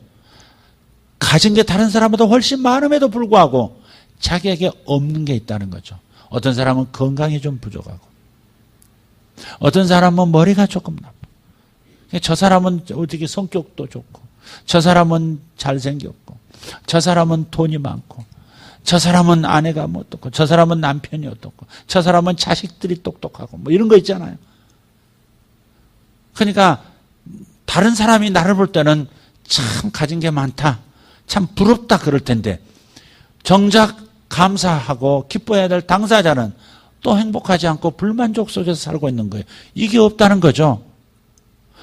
가진 게 다른 사람보다 훨씬 많음에도 불구하고 자기에게 없는 게 있다는 거죠. 어떤 사람은 건강이 좀 부족하고, 어떤 사람은 머리가 조금 나빠. 저 사람은 어떻게 성격도 좋고, 저 사람은 잘생겼고, 저 사람은 돈이 많고, 저 사람은 아내가 뭐 어떻고, 저 사람은 남편이 어떻고, 저 사람은 자식들이 똑똑하고, 뭐 이런 거 있잖아요. 그러니까 다른 사람이 나를 볼 때는 참 가진 게 많다, 참 부럽다 그럴 텐데, 정작 감사하고 기뻐해야 될 당사자는 또 행복하지 않고 불만족 속에서 살고 있는 거예요. 이게 없다는 거죠.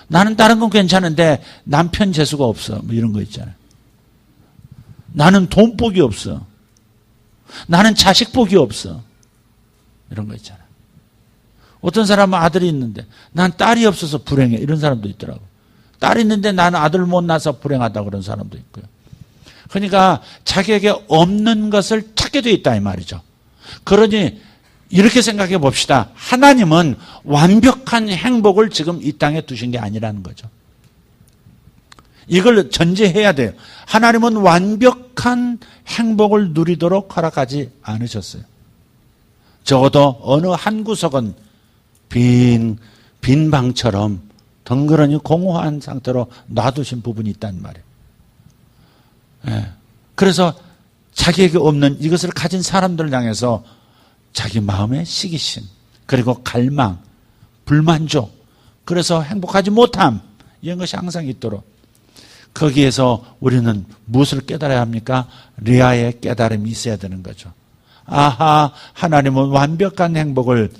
나는 다른 건 괜찮은데 남편 재수가 없어, 뭐 이런 거 있잖아요. 나는 돈 복이 없어, 나는 자식 복이 없어, 이런 거 있잖아요. 어떤 사람은 아들이 있는데 난 딸이 없어서 불행해, 이런 사람도 있더라고. 딸이 있는데 나는 아들 못 낳아서 불행하다, 그런 사람도 있고요. 그러니까 자기에게 없는 것을 찾게 돼 있다 이 말이죠. 그러니 이렇게 생각해 봅시다. 하나님은 완벽한 행복을 지금 이 땅에 두신 게 아니라는 거죠. 이걸 전제해야 돼요. 하나님은 완벽한 행복을 누리도록 허락하지 않으셨어요. 적어도 어느 한 구석은 빈 방처럼 덩그러니 공허한 상태로 놔두신 부분이 있단 말이에요. 예. 그래서 자기에게 없는 이것을 가진 사람들을 향해서 자기 마음의 시기심, 그리고 갈망, 불만족, 그래서 행복하지 못함, 이런 것이 항상 있도록, 거기에서 우리는 무엇을 깨달아야 합니까? 리아의 깨달음이 있어야 되는 거죠. 아하, 하나님은 완벽한 행복을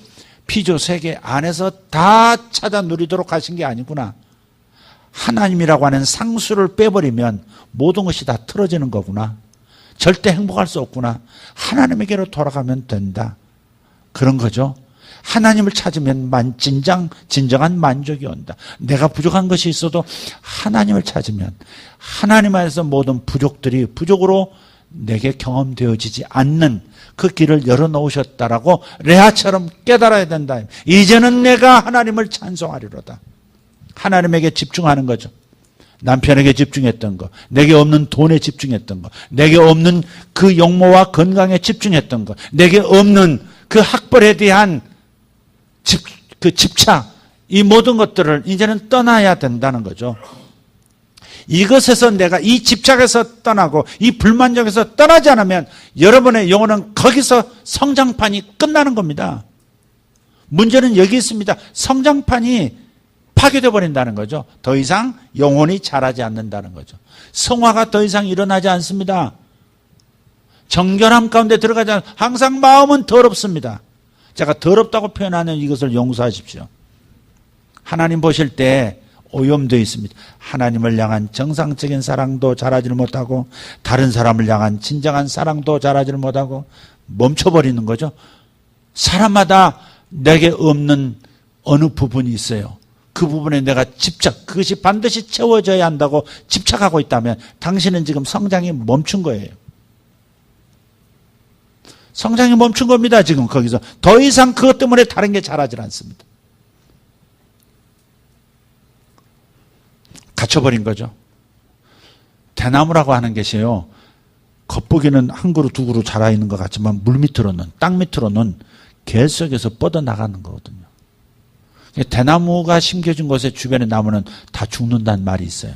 피조 세계 안에서 다 찾아 누리도록 하신 게 아니구나. 하나님이라고 하는 상수를 빼버리면 모든 것이 다 틀어지는 거구나. 절대 행복할 수 없구나. 하나님에게로 돌아가면 된다. 그런 거죠. 하나님을 찾으면 진정한 만족이 온다. 내가 부족한 것이 있어도 하나님을 찾으면 하나님 안에서 모든 부족들이 부족으로 내게 경험되어지지 않는 그 길을 열어놓으셨다라고 레아처럼 깨달아야 된다. 이제는 내가 하나님을 찬송하리로다. 하나님에게 집중하는 거죠. 남편에게 집중했던 거, 내게 없는 돈에 집중했던 거, 내게 없는 그 용모와 건강에 집중했던 거, 내게 없는 그 학벌에 대한 집착, 이 모든 것들을 이제는 떠나야 된다는 거죠. 이것에서 내가 이 집착에서 떠나고 이 불만족에서 떠나지 않으면 여러분의 영혼은 거기서 성장판이 끝나는 겁니다. 문제는 여기 있습니다. 성장판이 파괴되어 버린다는 거죠. 더 이상 영혼이 자라지 않는다는 거죠. 성화가 더 이상 일어나지 않습니다. 정결함 가운데 들어가지 않아요. 항상 마음은 더럽습니다. 제가 더럽다고 표현하는 이것을 용서하십시오. 하나님 보실 때 오염되어 있습니다. 하나님을 향한 정상적인 사랑도 자라지를 못하고 다른 사람을 향한 진정한 사랑도 자라지를 못하고 멈춰버리는 거죠. 사람마다 내게 없는 어느 부분이 있어요. 그 부분에 내가 그것이 반드시 채워져야 한다고 집착하고 있다면 당신은 지금 성장이 멈춘 거예요. 성장이 멈춘 겁니다. 지금 거기서 더 이상 그것 때문에 다른 게 자라질 않습니다. 갇혀버린 거죠. 대나무라고 하는 것이요, 겉보기는 한 그루 두 그루 자라 있는 것 같지만 물 밑으로는, 땅 밑으로는 계 속에서 뻗어나가는 거거든요. 대나무가 심겨진 곳에 주변의 나무는 다 죽는다는 말이 있어요.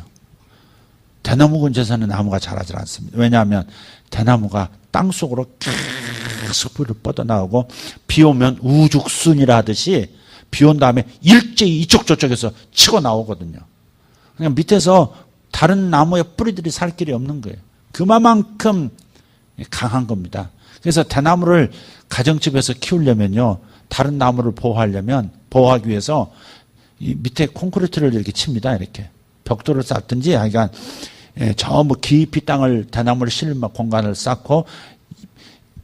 대나무 근처에서는 나무가 자라지 않습니다. 왜냐하면 대나무가 땅속으로 계속 뿌리를 뻗어나오고 비 오면 우죽순이라 하듯이 비 온 다음에 일제히 이쪽 저쪽에서 치고 나오거든요. 그냥 밑에서 다른 나무의 뿌리들이 살 길이 없는 거예요. 그만큼 강한 겁니다. 그래서 대나무를 가정집에서 키우려면요, 다른 나무를 보호하기 위해서 이 밑에 콘크리트를 이렇게 칩니다. 이렇게 벽돌을 쌓든지, 하여간 전부 깊이 대나무를 실을 공간을 쌓고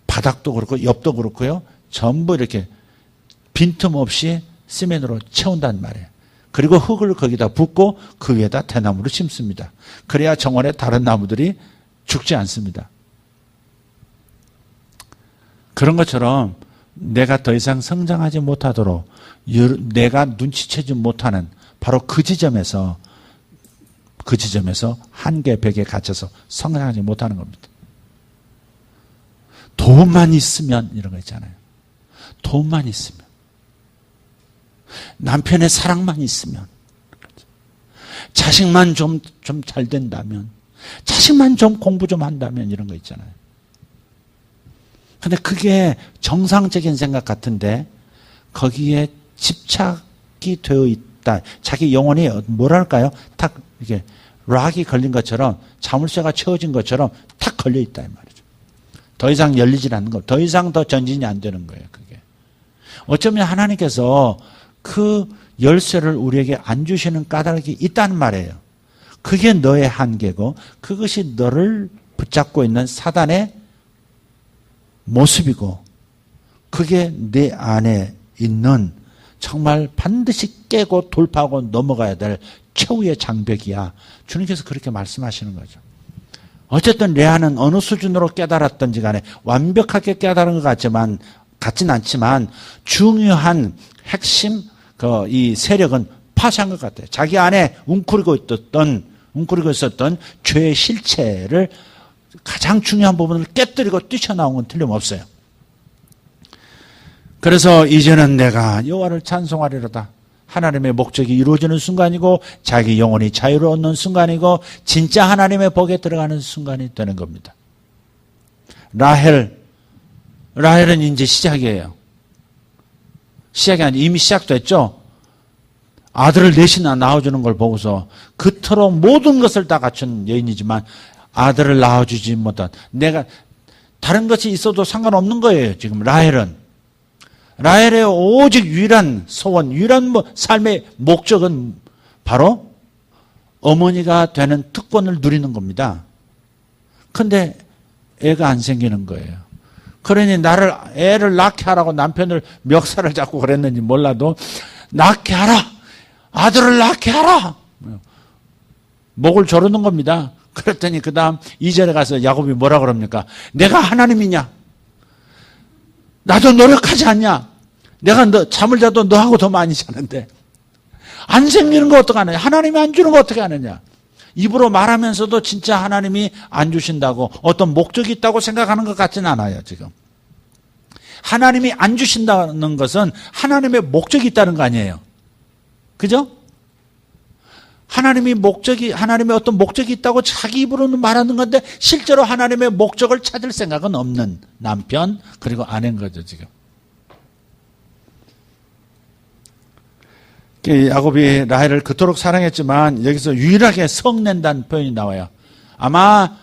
바닥도 그렇고 옆도 그렇고요, 전부 이렇게 빈틈없이 시멘으로 채운단 말이에요. 그리고 흙을 거기다 붓고 그 위에다 대나무를 심습니다. 그래야 정원에 다른 나무들이 죽지 않습니다. 그런 것처럼 내가 더 이상 성장하지 못하도록 내가 눈치채지 못하는 바로 그 지점에서 한계 벽에 갇혀서 성장하지 못하는 겁니다. 돈만 있으면 이런 거 있잖아요. 돈만 있으면, 남편의 사랑만 있으면, 자식만 좀 잘 된다면, 자식만 좀 공부 좀 한다면 이런 거 있잖아요. 근데 그게 정상적인 생각 같은데 거기에 집착이 되어 있다. 자기 영혼이 뭐랄까요? 탁 이게 락이 걸린 것처럼, 자물쇠가 채워진 것처럼 탁 걸려 있다 이 말이죠. 더 이상 열리질 않는 거, 더 이상 더 전진이 안 되는 거예요. 그게 어쩌면 하나님께서 그 열쇠를 우리에게 안 주시는 까닭이 있다는 말이에요. 그게 너의 한계고 그것이 너를 붙잡고 있는 사단의 모습이고, 그게 내 안에 있는 정말 반드시 깨고 돌파하고 넘어가야 될 최후의 장벽이야. 주님께서 그렇게 말씀하시는 거죠. 어쨌든 레아는 어느 수준으로 깨달았던지 간에 완벽하게 깨달은 것 같진 않지만 중요한 핵심 이 세력은 파쇄한 것 같아요. 자기 안에 웅크리고 있었던 죄의 실체를, 가장 중요한 부분을 깨뜨리고 뛰쳐나온 건 틀림없어요. 그래서 이제는 내가 여호와를 찬송하리로다. 하나님의 목적이 이루어지는 순간이고 자기 영혼이 자유를 얻는 순간이고 진짜 하나님의 복에 들어가는 순간이 되는 겁니다. 라헬은 이제 시작이에요. 시작이 아니라 이미 시작됐죠. 아들을 넷이나 낳아주는 걸 보고서 그토록 모든 것을 다 갖춘 여인이지만 아들을 낳아주지 못한, 내가 다른 것이 있어도 상관없는 거예요. 지금 라헬의 오직 유일한 소원, 유일한 삶의 목적은 바로 어머니가 되는 특권을 누리는 겁니다. 근데 애가 안 생기는 거예요. 그러니 애를 낳게 하라고 남편을 멱살을 잡고 그랬는지 몰라도 낳게 하라! 아들을 낳게 하라! 목을 조르는 겁니다. 그랬더니 그 다음 2절에 가서 야곱이 뭐라 그럽니까? 내가 하나님이냐? 나도 노력하지 않냐? 내가 잠을 자도 너하고 더 많이 자는데 안 생기는 거 어떡하느냐? 하나님이 안 주는 거 어떻게 하느냐? 입으로 말하면서도 진짜 하나님이 안 주신다고 어떤 목적이 있다고 생각하는 것 같지는 않아요. 지금 하나님이 안 주신다는 것은 하나님의 목적이 있다는 거 아니에요. 그죠? 하나님의 어떤 목적이 있다고 자기 입으로는 말하는 건데 실제로 하나님의 목적을 찾을 생각은 없는 남편 그리고 아내인 거죠. 지금 야곱이 라헬을 그토록 사랑했지만 여기서 유일하게 성낸다는 표현이 나와요. 아마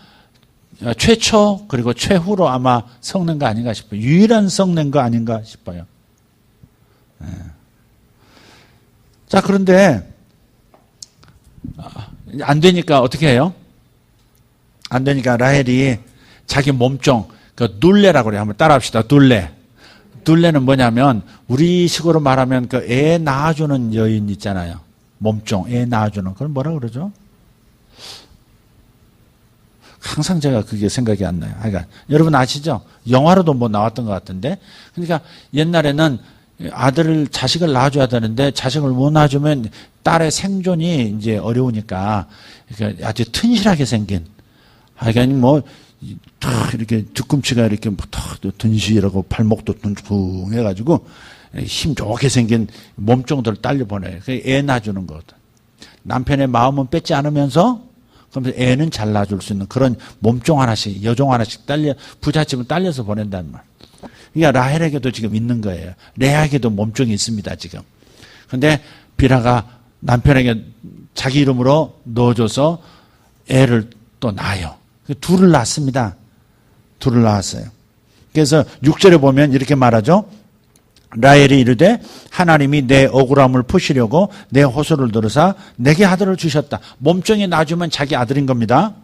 최초 그리고 최후로 아마 성낸 거 아닌가 싶어요. 유일한 성낸 거 아닌가 싶어요. 자, 그런데 안 되니까 어떻게 해요? 안 되니까 라헬이 자기 몸종, 그 둘레라고 그래요. 한번 따라합시다. 둘레는 뭐냐면 우리식으로 말하면 그 애 낳아주는 여인 있잖아요. 몸종, 애 낳아주는. 그걸 뭐라 그러죠? 항상 제가 그게 생각이 안 나요. 그러니까 여러분 아시죠? 영화로도 뭐 나왔던 것 같은데. 그러니까 옛날에는 자식을 낳아줘야 되는데 자식을 못 낳아주면 딸의 생존이 이제 어려우니까 그러니까 아주 튼실하게 생긴, 그러니까 뭐 이렇게 뒤꿈치가 이렇게 든실하고 발목도 둥둥 해가지고 힘 좋게 생긴 몸종들을 딸려 보내요. 애 낳아주는 거거든. 남편의 마음은 뺏지 않으면서 그러면서 애는 잘 낳아줄 수 있는 그런 몸종 하나씩, 여종 하나씩 부잣집은 딸려서 보낸단 말. 그러니까 라헬에게도 지금 있는 거예요. 레아에게도 몸종이 있습니다, 지금. 그런데 비라가 남편에게 자기 이름으로 넣어줘서 애를 또 낳아요. 둘을 낳습니다. 둘을 낳았어요. 그래서 6절에 보면 이렇게 말하죠. 라헬이 이르되 하나님이 내 억울함을 푸시려고 내 호소를 들으사 내게 아들을 주셨다. 몸종이 낳아주면 자기 아들인 겁니다.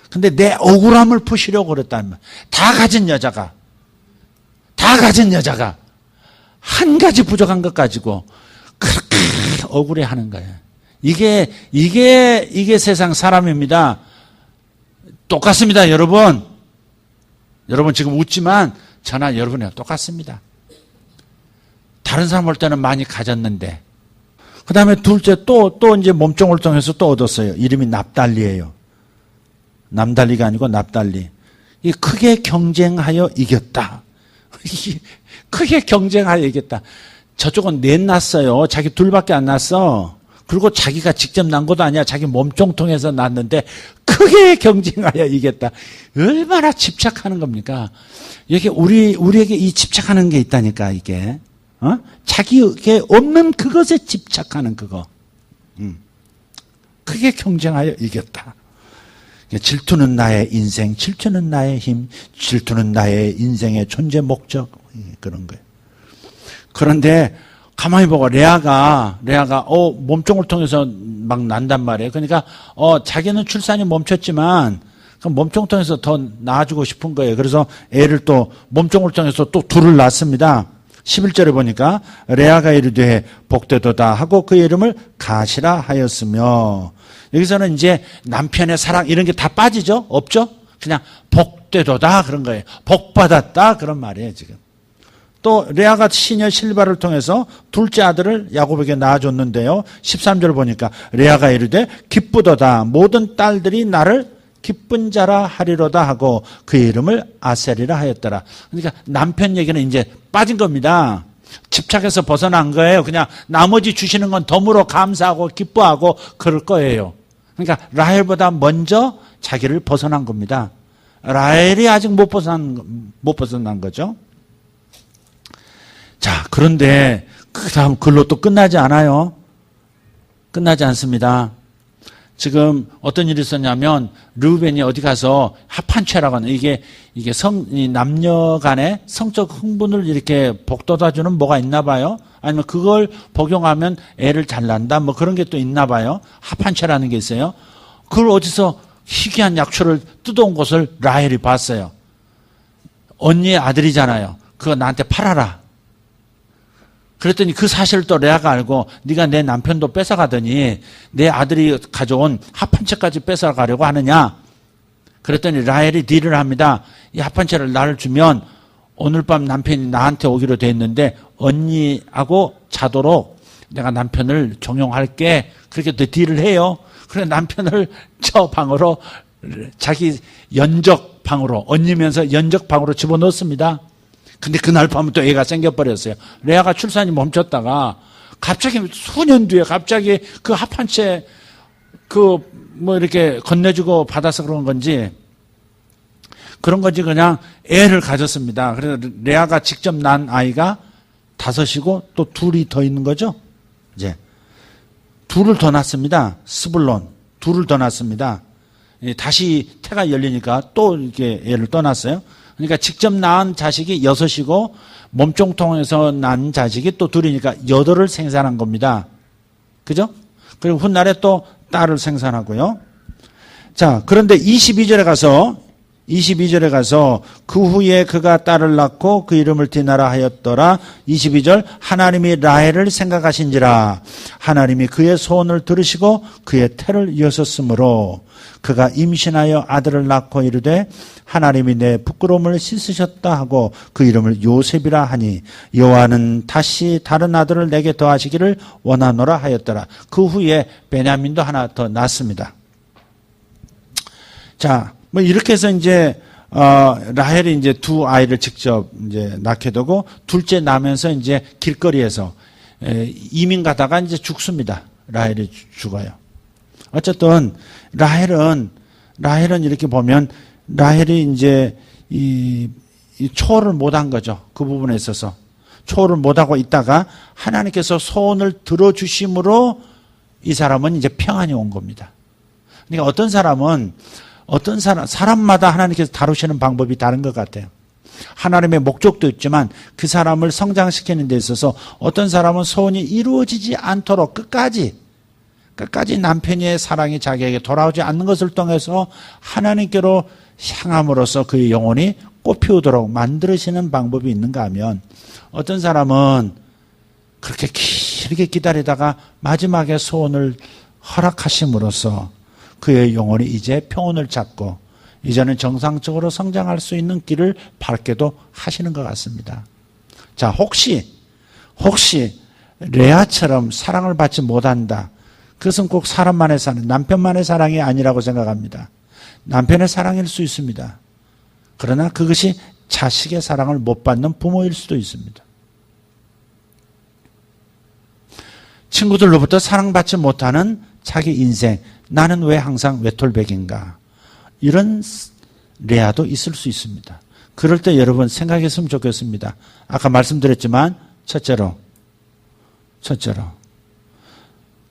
근데 내 억울함을 푸시려고 그랬다는 말. 다 가진 여자가 한 가지 부족한 것 가지고 그렇게 억울해하는 거예요. 이게 세상 사람입니다. 똑같습니다, 여러분. 여러분 지금 웃지만 저나 여러분이랑 똑같습니다. 다른 사람 볼 때는 많이 가졌는데, 그 다음에 둘째 또 이제 몸종을 통해서 또 얻었어요. 이름이 납달리예요. 남달리가 아니고 납달리. 이 크게 경쟁하여 이겼다. 크게 경쟁하여 이겼다. 저쪽은 넷 낳았어요. 자기 둘밖에 안 낳았어. 그리고 자기가 직접 난 것도 아니야. 자기 몸종 통해서 낳았는데 크게 경쟁하여 이겼다. 얼마나 집착하는 겁니까? 이게 우리에게 이 집착하는 게 있다니까, 이게. 자기에게 없는 그것에 집착하는 그거. 크게 경쟁하여 이겼다. 질투는 나의 인생, 질투는 나의 힘, 질투는 나의 인생의 존재 목적, 그런 거예요. 그런데 가만히 보고 레아가 몸종을 통해서 막 난단 말이에요. 그러니까 자기는 출산이 멈췄지만 그 몸종 통해서 더 낳아주고 싶은 거예요. 그래서 애를 또 몸종을 통해서 또 둘을 낳습니다. 11절에 보니까 레아가 이르되 복되도다 하고 그 이름을 가시라 하였으며, 여기서는 이제 남편의 사랑 이런 게 다 빠지죠? 없죠? 그냥 복되도다 그런 거예요. 복받았다 그런 말이에요, 지금. 또 레아가 시녀 실바를 통해서 둘째 아들을 야곱에게 낳아줬는데요. 13절 보니까 레아가 이르되 기쁘도다 모든 딸들이 나를 기쁜 자라 하리로다 하고 그의 이름을 아셀이라 하였더라. 그러니까 남편 얘기는 이제 빠진 겁니다. 집착해서 벗어난 거예요. 그냥 나머지 주시는 건 덤으로 감사하고 기뻐하고 그럴 거예요. 그러니까 라헬보다 먼저 자기를 벗어난 겁니다. 라헬이 아직 못 벗어난 거죠. 자, 그런데 그 다음 글로 또 끝나지 않아요. 끝나지 않습니다. 지금 어떤 일이 있었냐면 르우벤이 어디 가서 합한죄라고 하는 이게 남녀 간의 성적 흥분을 이렇게 복돋아주는 뭐가 있나 봐요. 아니면 그걸 복용하면 애를 잘 난다 뭐 그런 게 또 있나 봐요. 합한죄라는 게 있어요. 그걸 어디서 희귀한 약초를 뜯어온 것을 라헬이 봤어요. 언니의 아들이잖아요. 그거 나한테 팔아라. 그랬더니 그 사실을 또 레아가 알고 네가 내 남편도 뺏어가더니 내 아들이 가져온 합한채까지 뺏어가려고 하느냐. 그랬더니 라헬이 딜을 합니다. 이 합한채를 나를 주면 오늘 밤 남편이 나한테 오기로 돼 있는데 언니하고 자도록 내가 남편을 종용할게. 그렇게 또 딜을 해요. 그래 남편을 저 방으로 자기 연적 방으로 언니면서 연적 방으로 집어넣습니다. 근데 그날 밤은 또 애가 생겨버렸어요. 레아가 출산이 멈췄다가 갑자기 수년 뒤에 갑자기 그 합한채 뭐 이렇게 건네주고 받아서 그런 건지 그냥 애를 가졌습니다. 그래서 레아가 직접 낳은 아이가 5이고 또 둘이 더 있는 거죠. 이제 둘을 더 낳습니다. 스불론 둘을 더 낳습니다. 다시 태가 열리니까 또 이렇게 애를 떠났어요. 그러니까 직접 낳은 자식이 6이고 몸종 통해서 낳은 자식이 또 2이니까 8을 생산한 겁니다. 그죠? 그리고 훗날에 또 딸을 생산하고요. 자, 그런데 22절에 가서 그 후에 그가 딸을 낳고 그 이름을 디나라 하였더라. 22절 하나님이 라헬을 생각하신지라 하나님이 그의 소원을 들으시고 그의 태를 여셨으므로 그가 임신하여 아들을 낳고 이르되 하나님이 내 부끄러움을 씻으셨다 하고 그 이름을 요셉이라 하니 여호와는 다시 다른 아들을 내게 더하시기를 원하노라 하였더라. 그 후에 베냐민도 하나 더 낳습니다. 자, 뭐 이렇게 해서 이제 라헬이 이제 2 아이를 직접 이제 낳게 되고 둘째 나면서 이제 길거리에서 이민 가다가 이제 죽습니다. 라헬이 죽어요. 어쨌든 라헬은 이렇게 보면 라헬이 이제 이 초월을 못한 거죠. 그 부분에 있어서 초월을 못하고 있다가 하나님께서 소원을 들어주심으로 이 사람은 이제 평안이 온 겁니다. 그러니까 사람마다 하나님께서 다루시는 방법이 다른 것 같아요. 하나님의 목적도 있지만 그 사람을 성장시키는 데 있어서 어떤 사람은 소원이 이루어지지 않도록 끝까지 남편의 사랑이 자기에게 돌아오지 않는 것을 통해서 하나님께로 향함으로써 그의 영혼이 꽃피우도록 만드시는 방법이 있는가 하면 어떤 사람은 그렇게 길게 기다리다가 마지막에 소원을 허락하심으로써 그의 영혼이 이제 평온을 찾고 이제는 정상적으로 성장할 수 있는 길을 밟게도 하시는 것 같습니다. 자, 혹시 레아처럼 사랑을 받지 못한다. 그것은 꼭 사람만의 사랑, 남편만의 사랑이 아니라고 생각합니다. 남편의 사랑일 수 있습니다. 그러나 그것이 자식의 사랑을 못 받는 부모일 수도 있습니다. 친구들로부터 사랑받지 못하는 자기 인생, 나는 왜 항상 외톨백인가? 이런 레아도 있을 수 있습니다. 그럴 때 여러분 생각했으면 좋겠습니다. 아까 말씀드렸지만 첫째로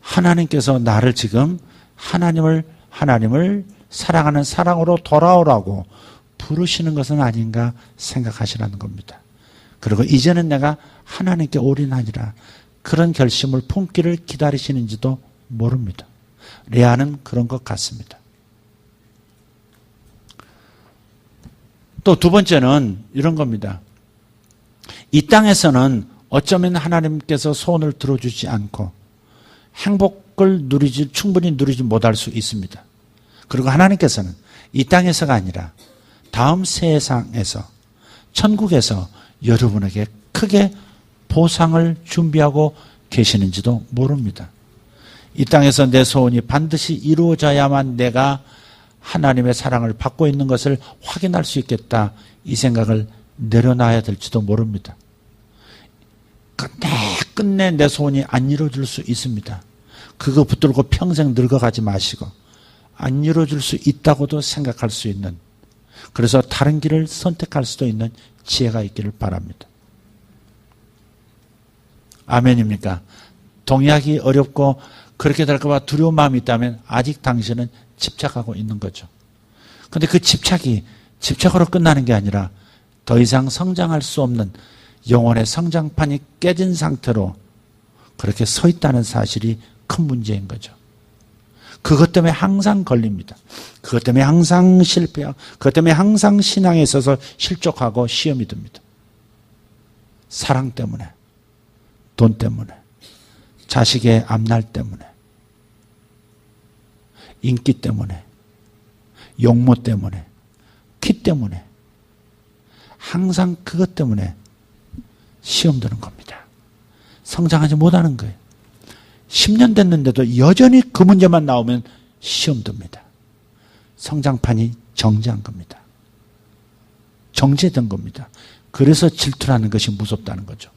하나님께서 나를 지금 하나님을 사랑하는 사랑으로 돌아오라고 부르시는 것은 아닌가 생각하시라는 겁니다. 그리고 이제는 내가 하나님께 올인하리라 그런 결심을 품기를 기다리시는지도 모릅니다. 레아는 그런 것 같습니다. 또 두 번째는 이런 겁니다. 이 땅에서는 어쩌면 하나님께서 소원을 들어주지 않고 행복을 충분히 누리지 못할 수 있습니다. 그리고 하나님께서는 이 땅에서가 아니라 다음 세상에서 천국에서 여러분에게 크게 보상을 준비하고 계시는지도 모릅니다. 이 땅에서 내 소원이 반드시 이루어져야만 내가 하나님의 사랑을 받고 있는 것을 확인할 수 있겠다. 이 생각을 내려놔야 될지도 모릅니다. 끝내 내 소원이 안 이루어질 수 있습니다. 그거 붙들고 평생 늙어가지 마시고 안 이루어질 수 있다고도 생각할 수 있는, 그래서 다른 길을 선택할 수도 있는 지혜가 있기를 바랍니다. 아멘입니까? 동의하기 어렵고 그렇게 될까 봐 두려운 마음이 있다면 아직 당신은 집착하고 있는 거죠. 그런데 그 집착으로 끝나는 게 아니라 더 이상 성장할 수 없는 영혼의 성장판이 깨진 상태로 그렇게 서 있다는 사실이 큰 문제인 거죠. 그것 때문에 항상 걸립니다. 그것 때문에 항상 실패하고 그것 때문에 항상 신앙에 있어서 실족하고 시험이 듭니다. 사랑 때문에, 돈 때문에, 자식의 앞날 때문에, 인기 때문에, 용모 때문에, 키 때문에, 항상 그것 때문에 시험 드는 겁니다. 성장하지 못하는 거예요. 10년 됐는데도 여전히 그 문제만 나오면 시험 듭니다. 성장판이 정지한 겁니다. 정지된 겁니다. 그래서 질투라는 것이 무섭다는 거죠.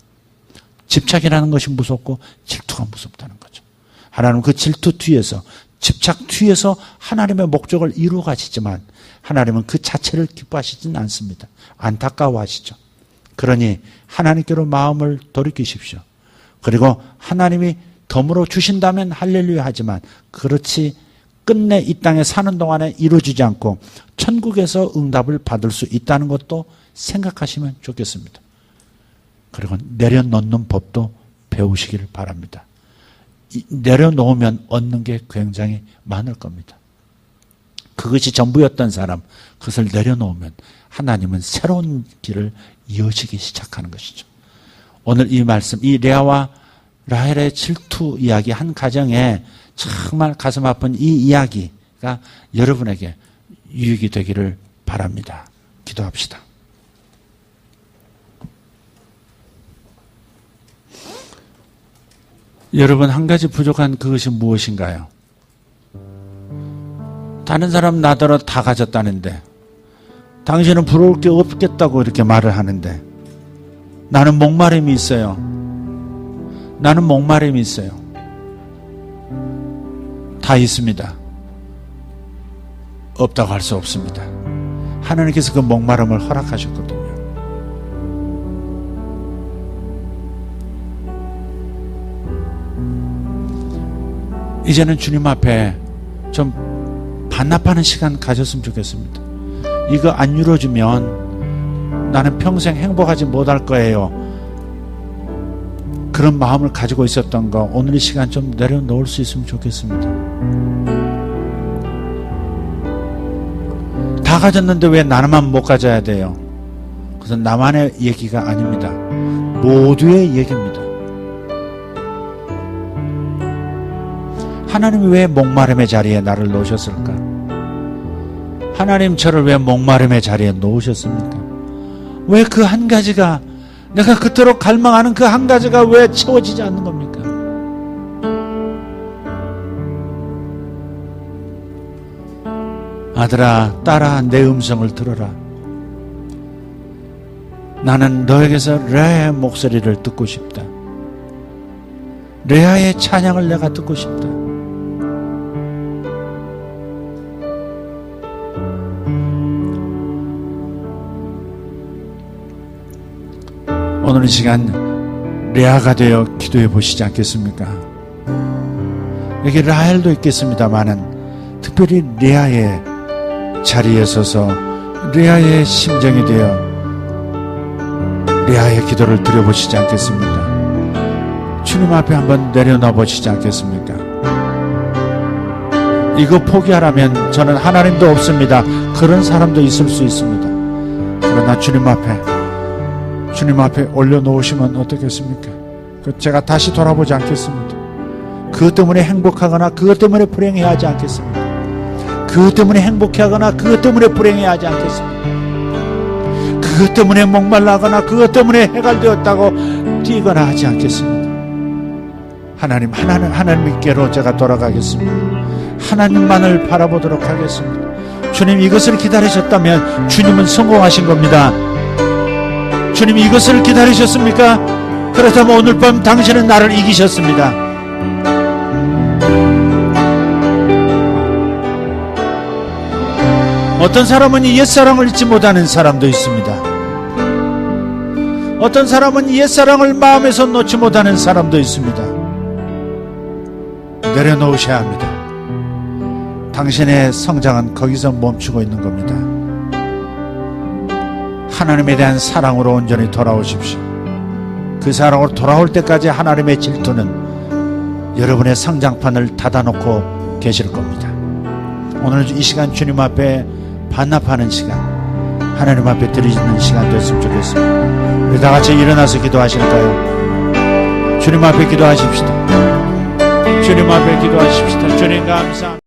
집착이라는 것이 무섭고 질투가 무섭다는 거죠. 하나님은 그 질투 뒤에서, 집착 뒤에서 하나님의 목적을 이루어 가시지만 하나님은 그 자체를 기뻐하시지는 않습니다. 안타까워하시죠. 그러니 하나님께로 마음을 돌이키십시오. 그리고 하나님이 덤으로 주신다면 할렐루야 하지만 그렇지 끝내 이 땅에 사는 동안에 이루어지지 않고 천국에서 응답을 받을 수 있다는 것도 생각하시면 좋겠습니다. 그리고 내려놓는 법도 배우시기를 바랍니다. 내려놓으면 얻는 게 굉장히 많을 겁니다. 그것이 전부였던 사람, 그것을 내려놓으면 하나님은 새로운 길을 이어지기 시작하는 것이죠. 오늘 이 말씀, 이 레아와 라헬의 질투 이야기 한 가정에 정말 가슴 아픈 이 이야기가 여러분에게 유익이 되기를 바랍니다. 기도합시다. 여러분, 한 가지 부족한 그것이 무엇인가요? 다른 사람 나더러 다 가졌다는데 당신은 부러울 게 없겠다고 이렇게 말을 하는데 나는 목마름이 있어요. 나는 목마름이 있어요. 다 있습니다. 없다고 할 수 없습니다. 하나님께서 그 목마름을 허락하셨거든요. 이제는 주님 앞에 좀 반납하는 시간 가졌으면 좋겠습니다. 이거 안 이루어지면 나는 평생 행복하지 못할 거예요. 그런 마음을 가지고 있었던 거 오늘 이 시간 좀 내려놓을 수 있으면 좋겠습니다. 다 가졌는데 왜 나만 못 가져야 돼요? 그것은 나만의 얘기가 아닙니다. 모두의 얘기입니다. 하나님이 왜 목마름의 자리에 나를 놓으셨을까? 하나님 저를 왜 목마름의 자리에 놓으셨습니까? 왜 그 한 가지가, 내가 그토록 갈망하는 그 한 가지가 왜 채워지지 않는 겁니까? 아들아, 딸아, 내 음성을 들어라. 나는 너에게서 레아의 목소리를 듣고 싶다. 레아의 찬양을 내가 듣고 싶다. 오늘 이 시간 레아가 되어 기도해 보시지 않겠습니까? 여기 라헬도 있겠습니다만은 특별히 레아의 자리에 서서 레아의 심정이 되어 레아의 기도를 드려보시지 않겠습니까? 주님 앞에 한번 내려놔 보시지 않겠습니까? 이거 포기하라면 저는 하나님도 없습니다. 그런 사람도 있을 수 있습니다. 그러나 주님 앞에 올려놓으시면 어떻겠습니까? 제가 다시 돌아보지 않겠습니다. 그것 때문에 행복하거나 그것 때문에 불행해하지 않겠습니다. 그것 때문에 행복해하거나 그것 때문에 불행해하지 않겠습니다. 그것 때문에 목말라거나 그것 때문에 해갈되었다고 뛰거나 하지 않겠습니다. 하나님께로 제가 돌아가겠습니다. 하나님만을 바라보도록 하겠습니다. 주님, 이것을 기다리셨다면 주님은 성공하신 겁니다. 주님, 이것을 기다리셨습니까? 그렇다면 오늘 밤 당신은 나를 이기셨습니다. 어떤 사람은 옛사랑을 잊지 못하는 사람도 있습니다. 어떤 사람은 옛사랑을 마음에서 놓지 못하는 사람도 있습니다. 내려놓으셔야 합니다. 당신의 성장은 거기서 멈추고 있는 겁니다. 하나님에 대한 사랑으로 온전히 돌아오십시오. 그 사랑으로 돌아올 때까지 하나님의 질투는 여러분의 성장판을 닫아놓고 계실 겁니다. 오늘 이 시간 주님 앞에 반납하는 시간, 하나님 앞에 드리는 시간 됐으면 좋겠습니다. 우리 다 같이 일어나서 기도하실까요? 주님 앞에 기도하십시다. 주님 앞에 기도하십시다. 주님 감사합니다.